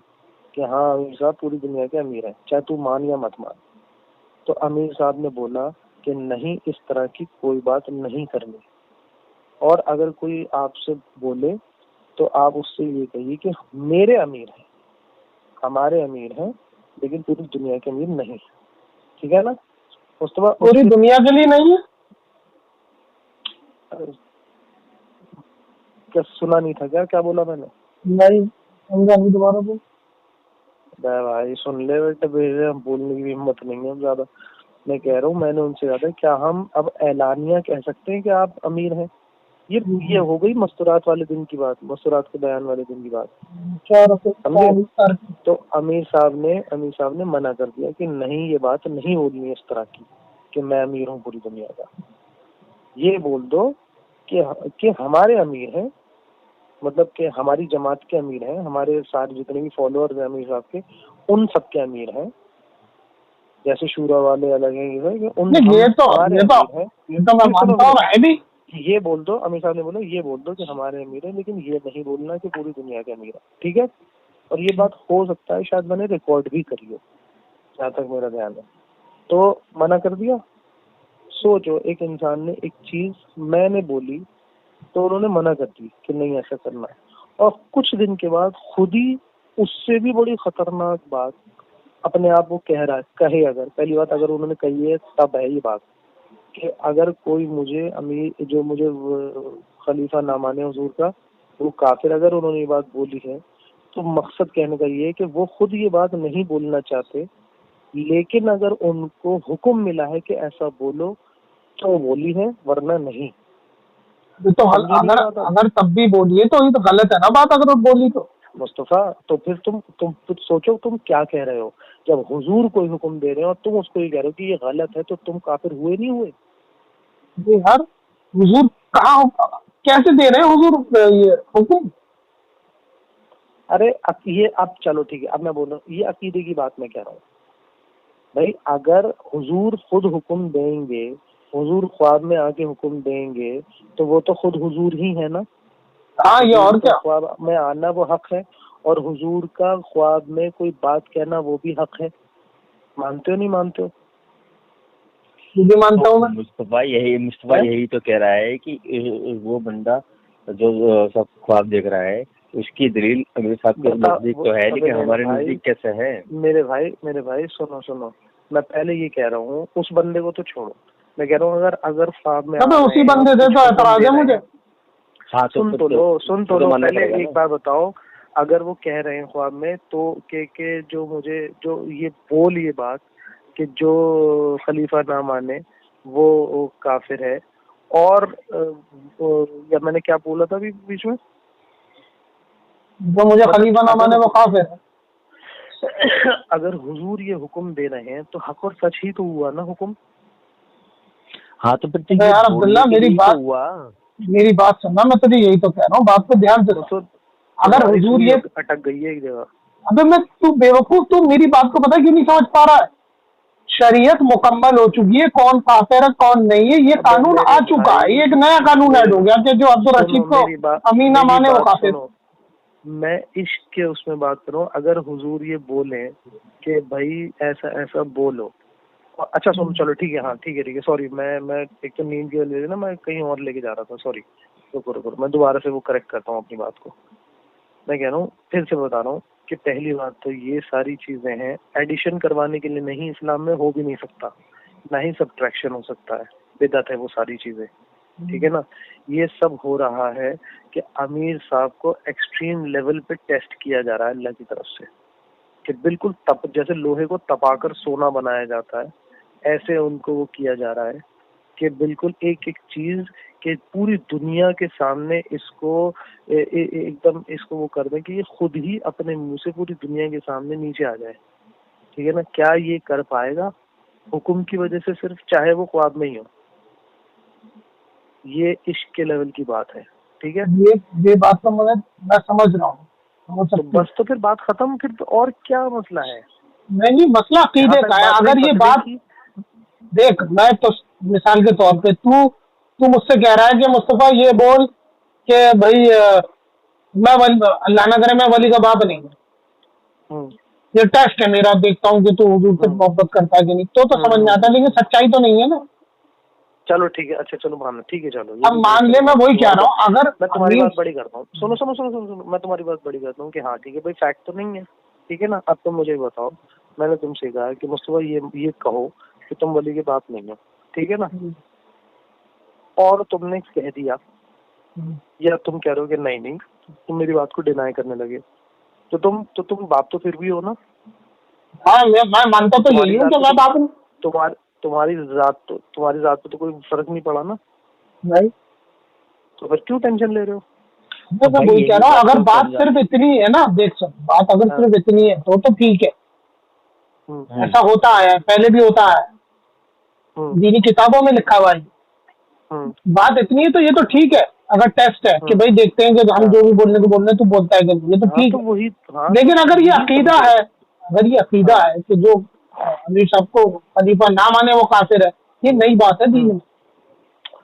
कि हाँ अमीर साहब पूरी दुनिया के अमीर हैं, चाहे तू मान या मत मान। तो अमीर साहब ने बोला कि नहीं, इस तरह की कोई बात नहीं करनी, और अगर कोई आपसे बोले तो आप उससे ये कहिए कि मेरे अमीर हैं, हमारे अमीर हैं, लेकिन पूरी दुनिया के अमीर नहीं, ठीक है ना। मुस्तफा पूरी दुनिया के लिए नहीं है। क्या सुना नहीं था क्या बोला मैंने? नहीं समझा नहीं, दोबारा बोल। भाई सुन ले बेटे, बेटे बोलने की हिम्मत नहीं है ज्यादा। मैं कह रहा हूँ, मैंने उनसे कहा था क्या हम अब ऐलानिया कह सकते हैं कि आप अमीर हैं? ये हो गई मस्तूरात वाले दिन की बात, मस्तूरात के बयान वाले दिन की बात, समझे। तो अमीर साहब ने मना कर दिया कि नहीं, ये बात नहीं बोलनी है इस तरह की कि मैं अमीर हूँ पूरी दुनिया का। ये बोल दो कि हमारे अमीर हैं, मतलब कि हमारी जमात के अमीर हैं, हमारे सारे जितने भी फॉलोअर्स हैं अमीर साहब के, उन सब के अमीर हैं। जैसे शूरा वाले अलग हैं, ये बोल दो, अमीर साहब ने बोला ये बोल दो कि हमारे अमीर है, लेकिन ये नहीं बोलना कि पूरी दुनिया के अमीर है, ठीक है। और ये बात हो सकता है शायद मैंने रिकॉर्ड भी करी हो, जहाँ तक मेरा ध्यान है। तो मना कर दिया। सोचो, एक इंसान ने एक चीज मैंने बोली तो उन्होंने मना कर दी कि नहीं ऐसा करना, और कुछ दिन के बाद खुद ही उससे भी बड़ी खतरनाक बात अपने आप वो कह रहा है। कहे अगर, पहली बात अगर उन्होंने कही है तब है ये बात कि अगर कोई मुझे अमीर, जो मुझे खलीफा ना माने हुजूर का, वो काफिर, अगर उन्होंने ये बात बोली है तो मकसद कहने का ये है कि वो खुद ये बात नहीं बोलना चाहते, लेकिन अगर उनको हुक्म मिला है कि ऐसा बोलो तो वो बोली है, वरना नहीं। तो अगर तब भी बोलिए तो ये तो गलत है ना बात, अगर बोली तो मुस्तफा। तो फिर तुम सोचो तुम क्या कह रहे हो, जब हुजूर कोई हुक्म दे रहे हो और तुम उसको ये कह रहे हो कि ये गलत है, तो तुम काफिर हुए नहीं हुए? जी यार, हुजूर कहाँ, कैसे दे रहे हैं हुजूर ये हुक्म? अरे ये अब चलो ठीक है, अब मैं बोल रहा हूँ, ये अकीदे की बात मैं कह रहा हूँ भाई। अगर हुजूर खुद हुक्म देंगे, हुजूर ख्वाब में आके हुक्म देंगे, तो वो तो खुद हुजूर ही है ना। हाँ, ये और क्या, ख्वाब में आना वो हक है, और हुजूर का ख्वाब में कोई बात कहना वो भी हक है। मानते हो नहीं मानते हो? मुझे मानता हूँ मैं। मुस्तफा यही तो कह रहा है कि वो बंदा जो सब ख्वाब देख रहा है, उसकी दलील अमीर साहब के नजदीक तो है, लेकिन हमारे नजदीक कैसे है? मेरे भाई सुनो, मैं पहले ये कह रहा हूँ, उस बंदे को तो छोड़ो, मैं कह रहा हूँ अगर ख्वाब में उसी बंदे से तो एतराज है मुझे। हाँ, सुन तो लो पहले एक बार बताओ, अगर वो कह रहे हैं ख्वाब में तो के जो मुझे जो ये बात कि जो खलीफा ना माने वो काफिर है, और या मैंने क्या बोला था अभी बीच में, जो मुझे खलीफा ना माने वो काफिर है। अगर हुजूर ये हुक्म दे रहे हैं तो हक और सच ही तो हुआ ना हुक्म। हाँ तो फिर यार अब्दुल्ला, मेरी बात सुनना, मैं तुझे यही तो कह रहा हूँ, बात पे ध्यान से। अगर हुजूर ये अटक गई है एक जगह। अबे मैं तू बेवकूफ, तू मेरी बात को पता क्यों नहीं समझ पा रहा है? शरीयत मुकम्मल हो चुकी है, कौन काफिर है कौन नहीं है ये अबे कानून मेरे आ चुका है। भाई, ये एक नया कानून ऐड हो गया कि जो अब्दुल सुनो रशीद को मेरी बात, अमीना मेरी माने वो बात काफिर। सुनो। मैं इश्क के उसमें बात करूं, अगर हुजूर ये बोले कि भाई ऐसा ऐसा बोलो, अच्छा सुनो, चलो ठीक है, हाँ ठीक है, सॉरी, मैं एक तो नींद की वजह से ना मैं कहीं और लेके जा रहा था, सॉरी, रुको मैं दोबारा से वो करेक्ट करता हूँ अपनी बात को। मैं कह रहा हूँ, फिर से बता रहा हूँ कि पहली बात तो ये सारी चीजें हैं एडिशन करवाने के लिए नहीं, इस्लाम में हो भी नहीं सकता, ना ही सब्ट्रैक्शन हो सकता है, बिदअत है वो सारी चीजें, ठीक है ना। ये सब हो रहा है कि अमीर साहब को एक्सट्रीम लेवल पे टेस्ट किया जा रहा है अल्लाह की तरफ से, कि बिल्कुल जैसे लोहे को तपाकर सोना बनाया जाता है, ऐसे उनको वो किया जा रहा है कि बिल्कुल एक एक चीज कि पूरी दुनिया के सामने इसको एकदम इसको वो कर दें कि ये खुद ही अपने मुंह से पूरी दुनिया के सामने नीचे आ जाए, ठीक है ना। क्या ये कर पाएगा? हुक्म की वजह से सिर्फ, चाहे वो ख्वाब में ही हो। ये इश्क के लेवल की बात है, ठीक है। ये बात तो मैं समझ रहा हूँ। तो बस, तो फिर बात खत्म, फिर तो और क्या मसला है? नहीं, मसला अकीदे का है। अगर ये बात देख, मैं तो मिसाल के तौर पे तू मुझसे कह रहा है कि मुस्तफा ये बोल कि भाई मैं अल्लाह ना करे मैं वली का बाप नहीं हूँ, ये टेस्ट है मेरा, देखता हूँ कि तू हुजूर से मोहब्बत करता है कि नहीं, तो समझ में आता है, लेकिन सच्चाई तो नहीं है ना। चलो ठीक है, अच्छा चलो मान लो, ठीक है, चलो अब मान ले, मैं वही कह रहा हूँ, अगर मैं तुम्हारी बात बड़ी करता हूँ, सुनो सुनो सुनो सुनो सुनो, मैं तुम्हारी बात बड़ी करता हूँ कि हाँ ठीक है भाई, फैक्ट तो नहीं है, ठीक है ना। अब तुम मुझे बताओ, मैंने तुमसे कहा कि मुस्तफा ये कहो कि तुम वली के बाप नहीं हो, ठीक है ना, और तुमने कह दिया, या तुम कह रहे हो कि नहीं, तुम मेरी बात को डिनाई करने लगे, तो तुम बाप तो फिर भी हो ना। हाँ, मैं मानता तो यही हूँ कि मैं बाप हूँ। तुम्हारी जात पे तो कोई फर्क नहीं पड़ा ना। नहीं, तो फिर क्यों टेंशन ले रहे हो? मैं वही कह रहा हूँ, अगर बात सिर्फ इतनी है ना, देख सब बात अगर सिर्फ इतनी है तो ठीक है, ऐसा होता है, पहले भी होता है, दीनी किताबों में लिखा हुआ है। बात इतनी है तो ये तो ठीक है, अगर टेस्ट है कि भाई देखते हैं कि हम जो भी बोलने को बोल रहे हैं, तू बोलता है कि ये तो ठीक है। लेकिन अगर ये अकीदा है, कि जो अमीर साहब को खलीफा ना माने वो काफिर है, ये नई बात है दीन में।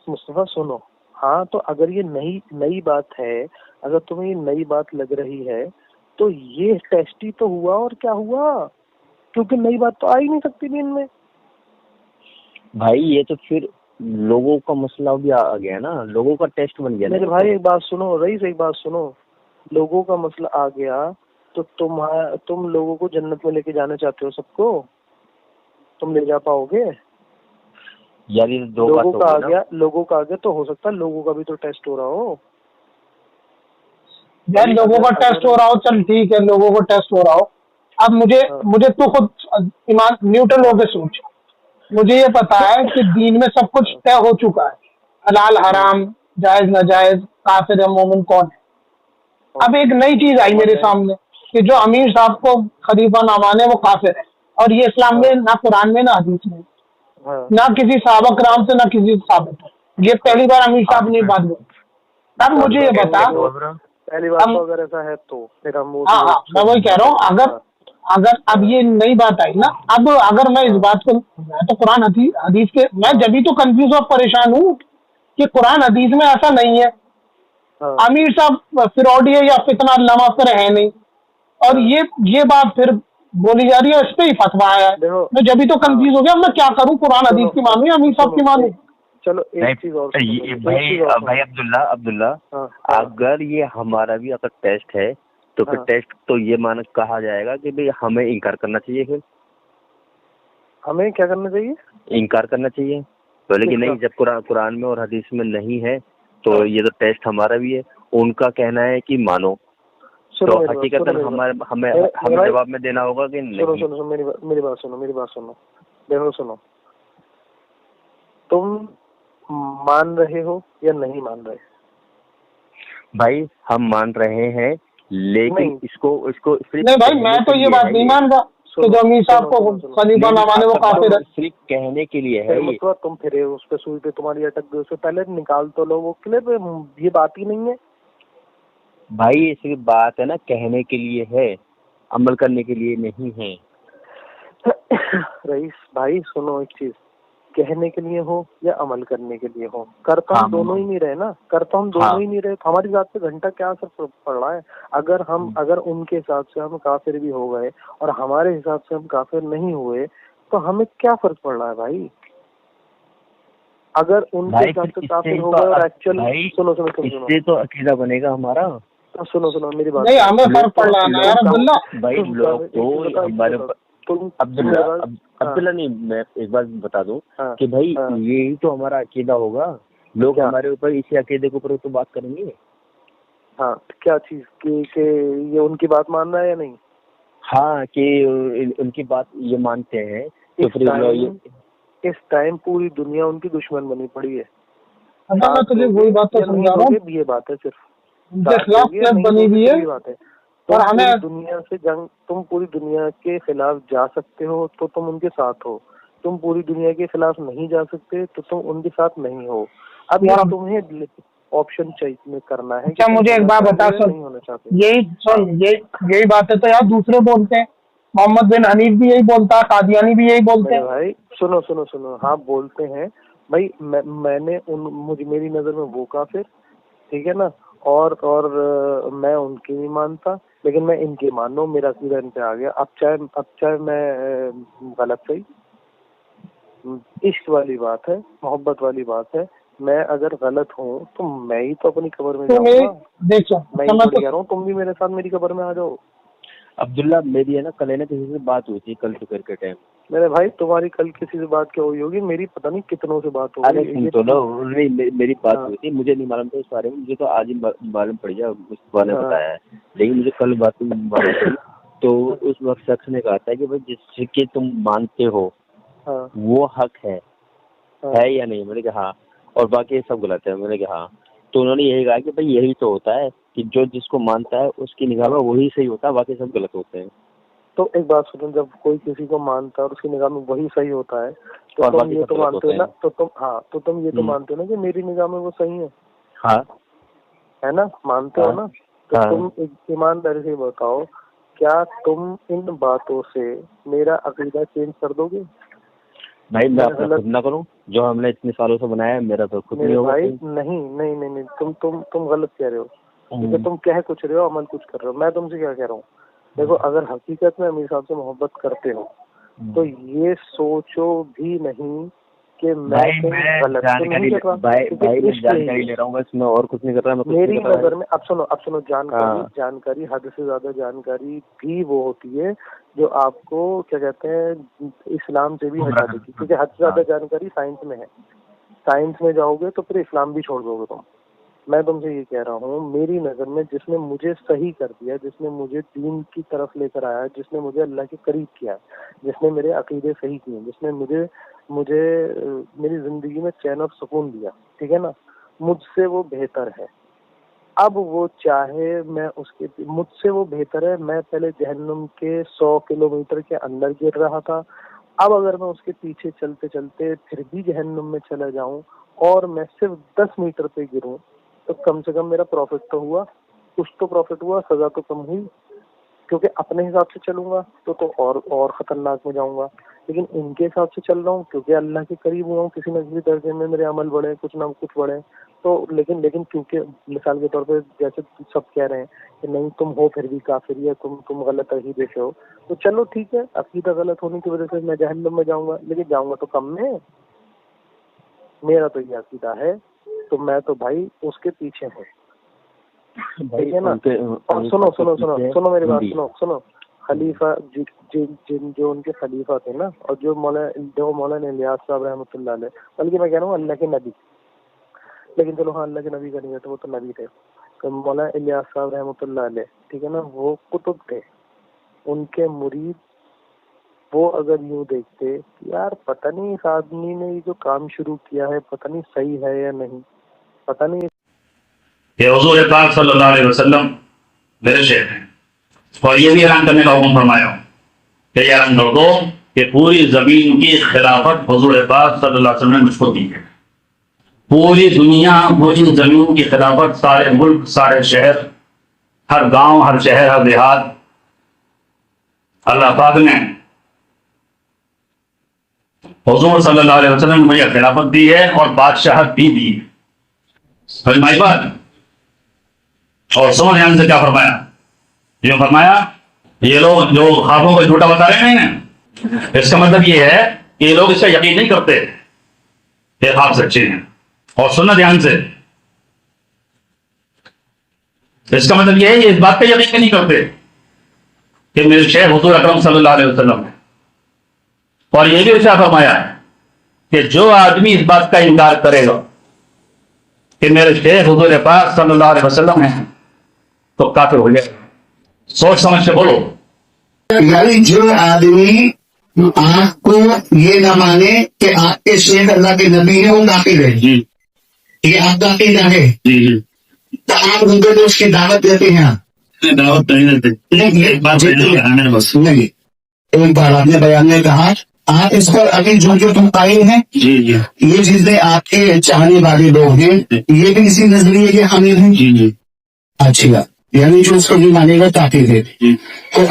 मुस्तफा सुनो, हाँ तो अगर ये नई बात है, अगर तुम्हें ये नई बात लग रही है, तो ये टेस्ट ही तो हुआ, और क्या हुआ, क्योंकि नई बात तो आ ही नहीं सकती दीन में भाई। ये तो फिर लोगों का मसला भी आ गया ना, लोगों का टेस्ट बन गया। मेरे भाई एक बात सुनो, रईस एक बात सुनो, लोगों का मसला आ गया तो तुम लोगों को जन्नत में लेके जाना चाहते हो सबको, तुम ले जा पाओगे? यार ये दो लोगों का आ गया तो हो सकता है लोगों का भी तो टेस्ट हो रहा हो यार। लोगों का टेस्ट हो रहा हो, चल ठीक है, लोगों को टेस्ट हो रहा हो। अब मुझे तो खुद ईमान न्यूट्रल होकर सोच, मुझे ये पता है कि दीन में सब कुछ तय हो चुका है, हलाल हराम, जायज नाजायज, काफिर है मोमिन कौन है। अब एक नई चीज आई मेरे सामने कि जो अमीर साहब को खलीफा ना माने वो काफिर है, और ये इस्लाम में ना कुरान में ना हदीस में, ना किसी सहाबा कराम से, ना किसी साबित है। ये पहली बार अमीर साहब ने बात बोली। अब मुझे ये बता, पहली बात तो अगर ऐसा है तो फिर हम हाँ, मैं वही कह रहा हूँ, अगर अब ये नई बात आई ना, अब अगर मैं इस बात को, मैं तो कुरान हदीस के, मैं जब भी तो कंफ्यूज और परेशान हूँ कि कुरान हदीस में ऐसा नहीं है, अमीर साहब फिरौडी है या फितना अल्लाह माफ करे है नहीं, और ये बात फिर बोली जा रही है, इस पे ही फतवा आया है। मैं जब भी तो कंफ्यूज हो गया, मैं क्या करूँ, कुरान हदीस की मानूं या अमीर साहब की मानूं? चलो एक चीज और भाई अब्दुल्ला, अगर ये हमारा भी अगर टेस्ट है तो फिर टेस्ट तो ये कहा जाएगा कि भाई हमें इनकार करना चाहिए। फिर हमें क्या करना चाहिए? इनकार करना चाहिए। बोले कि नहीं, जब कुरान में और हदीस में नहीं है तो ये तो टेस्ट हमारा भी है। उनका कहना है कि मानो, तो हकीकतन हमें जवाब में देना होगा कि नहीं। सुनो मेरी बात सुनो, देखो सुनो, तुम मान रहे हो या नहीं मान रहे? भाई हम मान रहे हैं, लेकिन इसको नहीं भाई, मैं तो ये बात नहीं मानता कि जो अमीर साहब को खलीफा ना माने वो काफिर है। सिर्फ कहने के लिए है ये। मतलब तुम फिर उस पे सुई पे तुम्हारी अटक गई, उससे पहले निकाल तो लो वो क्लिप, ये बात ही नहीं है। भाई ये सिर्फ बात है ना, कहने के लिए है, अमल करने के लिए नहीं है। रईस भाई सुनो एक चीज, कहने के लिए हो या अमल करने के लिए हो, करता हम दोनों ही नहीं रहे ना, करता हम दोनों ही नहीं रहे, तो हमारी बात पे घंटा क्या असर पड़ रहा है? अगर उनके हिसाब से हम काफिर भी हो गए और हमारे हिसाब से हम काफिर नहीं हुए, तो हमें क्या फर्क पड़ रहा है भाई? अगर उनके हिसाब से काफिर हो गए और एक्चुअल, सुनो इससे तो अकीदा बनेगा हमारा। तो सुनो मेरी बात, नहीं हमें फर्क पड़ रहा है ना यार अब्दुल्ला। भाई लोग तो हमारे अब्दुल्ला नहीं, मैं एक बात बता दूं कि भाई यही तो हमारा अकीदा होगा, लोग हमारे ऊपर इसी अकीदे के ऊपर तो बात करेंगे। हाँ क्या चीज कि ये उनकी बात मान रहा है या नहीं? हाँ कि उनकी बात ये मानते हैं, तो फिर इस टाइम पूरी दुनिया उनकी दुश्मन बनी पड़ी है। मैं तुझे वही बात तो समझा रहा हूँ, ये बात है सिर्फ बनी हुई है बात है। और हमें दुनिया से जंग, तुम पूरी दुनिया के खिलाफ जा सकते हो तो तुम उनके साथ हो, तुम पूरी दुनिया के खिलाफ नहीं जा सकते तो तुम उनके साथ नहीं हो। अब यार तुम्हें ऑप्शन चाहिए करना है। क्या मुझे एक बात बता, यही बात है तो यार दूसरे बोलते हैं, मोहम्मद बिन हनीफ भी यही बोलता है, कादियानी भी यही बोलते हैं। भाई सुनो हाँ बोलते हैं भाई, मैंने मेरी नजर में वो काफिर, ठीक है ना, और मैं उनकी नहीं मानता, लेकिन मैं इनकी मान रहा हूँ, मेरा अकीदा इन पे आ गया। अब चाहे मैं गलत सही, इश्क वाली बात है, मोहब्बत वाली बात है, मैं अगर गलत हूँ तो मैं ही तो अपनी कब्र में जाऊंगा। देखो मैं ही कह रहा हूँ तुम भी मेरे साथ मेरी कब्र में आ जाओ। अब्दुल्ला मेरी है ना कल है ना किसी से बात हुई थी, कल दोपहर के टाइम। मेरे भाई तुम्हारी कल किसी से बात क्या हुई होगी, मेरी पता नहीं कितनों से बात हो गई। अरे तो ना मेरी बात हुई थी, मुझे नहीं मालूम था इस बारे में, मुझे तो आज ही मालूम पड़ गया, मुझे ने बताया है, लेकिन मुझे कल बात मालूम पड़ी। तो उस वक्त शख्स ने कहा था कि भाई जिसके तुम मानते हो वो हक है या नहीं? मैंने कहा हाँ, और बाकी सब गलत है। मैंने कहा हाँ। तो उन्होंने यही कहा कि भाई यही तो होता है कि जो जिसको मानता है उसकी निगाह में वही सही होता है, बाकी सब गलत होते हैं। तो एक बात सुनो, जब कोई किसी को मानता है और उसकी निगाह में वही सही होता है, तो तुम ये तो मानते हो ना, तो तुम ये तो मानते हो ना कि मेरी निगाह में वो सही है। हाँ है ना, मानते हो ना? तो तुम ईमानदारी से बताओ, क्या तुम इन बातों से मेरा अकीदा चेंज कर दोगे? भाई मैं अपना खुद ना करूं, जो हमने इतने सालों से बनाया है मेरा तो खुद नहीं होगा। भाई नहीं, तुम गलत कह रहे हो, क्योंकि तुम कह कुछ रहे हो, अमल कुछ कर रहे हो। मैं तुमसे क्या कह रहा हूँ, देखो अगर हकीकत में अमीर साहब से मोहब्बत करते हो तो ये सोचो भी नहीं कि मैं गलत तो नहीं कर रहा। भाई मैं जानकारी ले रहा हूँ बस, मैं और कुछ नहीं कर रहा। मेरी नजर में अब सुनो जानकारी हद से ज्यादा जानकारी भी वो होती है जो आपको क्या कहते हैं इस्लाम से भी हटा देती, क्योंकि हद से ज्यादा जानकारी साइंस में है। साइंस में जाओगे तो फिर इस्लाम भी छोड़ दोगे तुम। मैं तुमसे ये कह रहा हूँ, मेरी नजर में जिसने मुझे सही कर दिया, जिसने मुझे दीन की तरफ लेकर आया, जिसने मुझे अल्लाह के करीब किया, जिसने मेरे अकीदे सही किए, जिसने मुझे मेरी जिंदगी में चैन और सुकून दिया, ठीक है ना, मुझसे वो बेहतर है। अब वो चाहे मैं उसके, मुझसे वो बेहतर है। मैं पहले जहन्नुम के 100 किलोमीटर के अंदर गिर रहा था, अब अगर मैं उसके पीछे चलते चलते फिर भी जहन्नुम में चला जाऊं और मैं सिर्फ 10 मीटर पे गिरूं, तो कम से कम मेरा प्रॉफिट तो हुआ, कुछ तो प्रॉफिट हुआ, सजा तो कम हुई। क्योंकि अपने हिसाब से चलूंगा तो और खतरनाक में जाऊंगा, लेकिन इनके हिसाब से चल रहा हूँ क्योंकि अल्लाह के करीब हुआ हूँ, किसी न किसी दर्जे में मेरे अमल बढ़े, कुछ ना कुछ बढ़े। तो लेकिन क्योंकि मिसाल के तौर पे जैसे सब कह रहे हैं कि नहीं तुम हो फिर भी काफिर है, तुम गलत अकीदे से हो, तो चलो ठीक है, अकीदा गलत होने की वजह से मैं जहन्नम में जाऊंगा, लेकिन जाऊंगा तो कम में। मेरा तो ये अकीदा है, तो मैं तो भाई उसके पीछे हूँ, ठीक है ना। और सुनो मेरी बात, सुनो खलीफा जो उनके खलीफा थे ना, और जो मौलाना इलियास साहब रहमतुल्लाह अलैह, बल्कि मैं कह रहा हूँ अल्लाह के नबी, लेकिन चलो हाँ अल्लाह के नबी का नहीं है तो वो तो नबी थे, तो मौलाना इलियास साहब रहमतुल्लाह अलैह, ठीक है ना, वो कुतुब थे, उनके मुरीद, वो अगर यूँ देखते यार पता नहीं इस आदमी ने ये जो काम शुरू किया है पता नहीं सही है या नहीं, पता नहीं, कि हुज़ूर पाक सल्लल्लाहु अलैहि वसल्लम मेरे शेख हैं, और ये भी ऐलान करने का हुक्म फरमाया कि ये ऐलान कर दो कि पूरी जमीन की खिलाफत हुज़ूर पाक सल्लल्लाहु अलैहि वसल्लम ने मुझको दी है। पूरी दुनिया, पूरी जमीन की खिलाफत, सारे मुल्क, सारे शहर हर गांव, हर शहर, हर देहात अल्लाह पाक ने हुजूर सल्लल्लाहु अलैहि वसल्लम ने मुझे खिलाफत दी है और बादशाहत भी दी है। समझ में आई बात? और समझ ध्यान से क्या फरमाया? जो फरमाया, ये लोग जो ख्वाबों को झूठा बता रहे हैं ना, इसका मतलब ये है कि ये लोग इसका यकीन नहीं करते ये ख्वाब सच्चे हैं। और सुनना ध्यान से, इसका मतलब ये है ये इस बात पे यकीन नहीं करते कि मेरे शेख हुजूर अकरम सल्लल्लाहु अलैहि वसल्लम है। और ये भी इरशाद फरमाया है कि जो आदमी इस बात का इनकार करेगा कि मेरे शेख हुजूर पाक सल्लल्लाहु अलैहि वसल्लम है तो काफिर हो जाएगा। सोच समझ के बोलो। यानी जो आदमी आपको ये न माने कि आपके शेख अल्लाह के नबी है, वो काफिर है, ये आपका अकीदा है, तो आप उनको तो उसकी दावत देते हैं? दावत नहीं देते। नहीं, एक बार आपने बयान में कहा आप इस पर अभी जो जो तुम कायल हैं, ये चीजें आपके चाहने वाले लोग हैं, ये भी इसी नजरिए के हामिल हैं। अच्छी बात, यानी जो उसको नहीं मानेगा काफिर है। तो